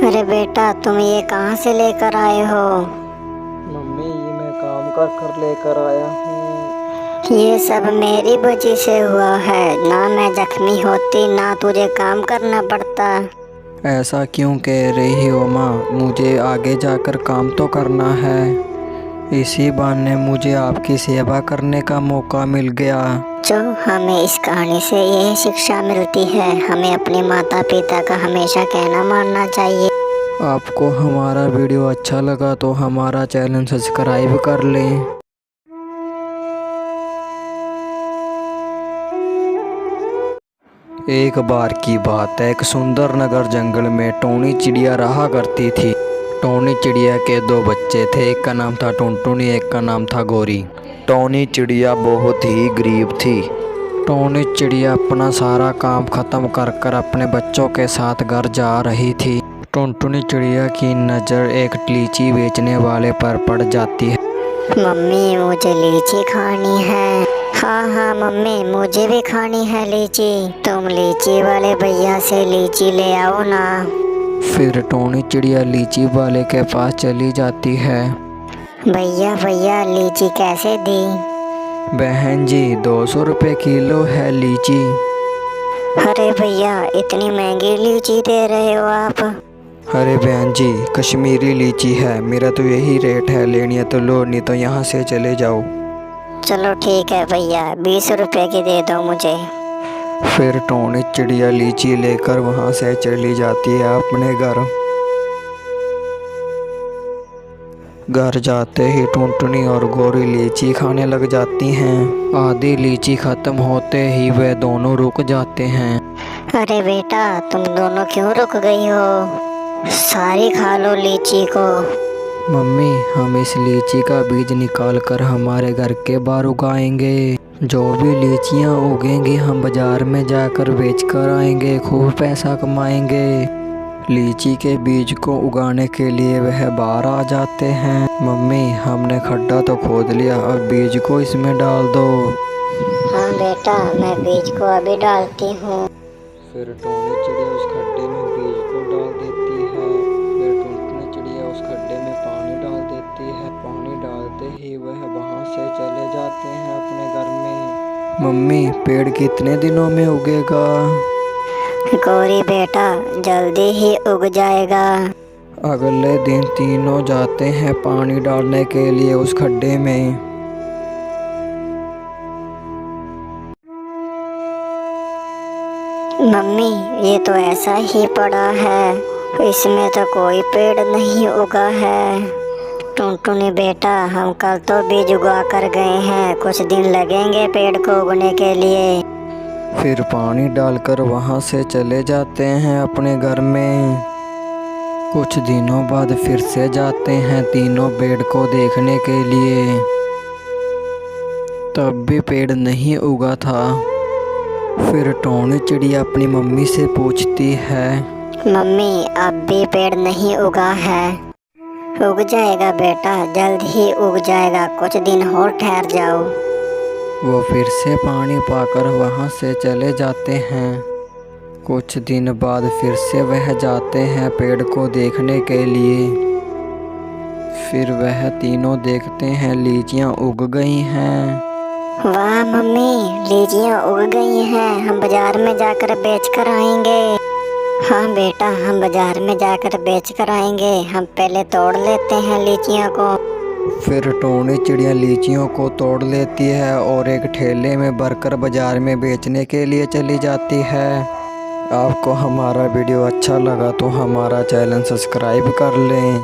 अरे बेटा, तुम ये कहाँ से लेकर आए हो? मम्मी, ये मैं काम कर लेकर आया हूँ। ये सब मेरी वजह से हुआ है, ना मैं जख्मी होती ना तुझे काम करना पड़ता। ऐसा क्यों कह रही हो माँ? मुझे आगे जाकर काम तो करना है, इसी बहाने मुझे आपकी सेवा करने का मौका मिल गया। जो हमें इस कहानी से यही शिक्षा मिलती है, हमें अपने माता पिता का हमेशा कहना मानना चाहिए। आपको हमारा वीडियो अच्छा लगा तो हमारा चैनल सब्सक्राइब कर लें। एक बार की बात है, एक सुंदर नगर जंगल में टोनी चिड़िया रहा करती थी। टोनी चिड़िया के दो बच्चे थे, एक का नाम था टुनटुनी, एक का नाम था गोरी। टोनी चिड़िया बहुत ही गरीब थी। टोनी चिड़िया अपना सारा काम ख़त्म कर कर अपने बच्चों के साथ घर जा रही थी। टुनटुनी चिड़िया की नज़र एक लीची बेचने वाले पर पड़ जाती है। मम्मी, मुझे लीची खानी है। हाँ मम्मी, मुझे भी खानी है लीची। तुम लीची वाले भैया से लीची ले आओ ना। फिर टोनी चिड़िया लीची वाले के पास चली जाती है। भैया लीची कैसे दी? बहन जी, 200 रुपये किलो है लीची। अरे भैया, इतनी महंगी लीची दे रहे हो आप? अरे बहन जी, कश्मीरी लीची है, मेरा तो यही रेट है, लेनी है तो लो, नहीं तो यहाँ से चले जाओ। चलो ठीक है भैया, 20 रुपए की दे दो मुझे। फिर टोनी चिड़िया लीची लेकर वहाँ से चली जाती है अपने घर। घर जाते ही टुनटुनी और गोरी लीची खाने लग जाती हैं। आधी लीची ख़त्म होते ही वे दोनों रुक जाते हैं। अरे बेटा, तुम दोनों क्यों रुक गई हो? सारी खा लो लीची को। मम्मी, हम इस लीची का बीज निकाल कर हमारे घर के बाहर उगाएंगे। जो भी लीचियाँ उगेंगी हम बाजार में जाकर बेच कर आएंगे, खूब पैसा कमाएंगे। लीची के बीज को उगाने के लिए वह बाहर आ जाते हैं। मम्मी, हमने खड्डा तो खोद लिया, अब बीज को इसमें डाल दो। हाँ बेटा, मैं बीज को अभी डालती हूँ। फिर टोनी चिड़िया उस खड्डे में बीज को डाल देती है। फिर टुनटुनी चिड़िया उस खड्डे में पानी डाल देती है। पानी डालते ही वह वहाँ से चले जाते हैं अपने घर में। मम्मी, पेड़ कितने दिनों में उगेगा? गौरी बेटा, जल्दी ही उग जाएगा। अगले दिन तीनों जाते हैं पानी डालने के लिए उस खड्डे में। मम्मी, ये तो ऐसा ही पड़ा है, इसमें तो कोई पेड़ नहीं उगा है। टुनटुनी बेटा, हम कल तो बीज उगा कर गए हैं, कुछ दिन लगेंगे पेड़ को उगने के लिए। फिर पानी डालकर वहाँ से चले जाते हैं अपने घर में। कुछ दिनों बाद फिर से जाते हैं तीनों पेड़ को देखने के लिए। तब भी पेड़ नहीं उगा था। फिर टोनी चिड़िया अपनी मम्मी से पूछती है, मम्मी, अब भी पेड़ नहीं उगा है। उग जाएगा बेटा, जल्द ही उग जाएगा, कुछ दिन और ठहर जाओ। वो फिर से पानी पाकर वहाँ से चले जाते हैं। कुछ दिन बाद फिर से वह जाते हैं पेड़ को देखने के लिए। फिर वह तीनों देखते हैं लीचियाँ उग गई हैं। वाह मम्मी, लीचियाँ उग गई हैं, हम बाजार में जाकर बेच कर आएंगे। हाँ बेटा, हम बाजार में जाकर बेच कर आएंगे, हम पहले तोड़ लेते हैं लीचियों को। फिर टोनी चिड़िया लीचियों को तोड़ लेती है और एक ठेले में भरकर बाजार में बेचने के लिए चली जाती है। आपको हमारा वीडियो अच्छा लगा तो हमारा चैनल सब्सक्राइब कर लें।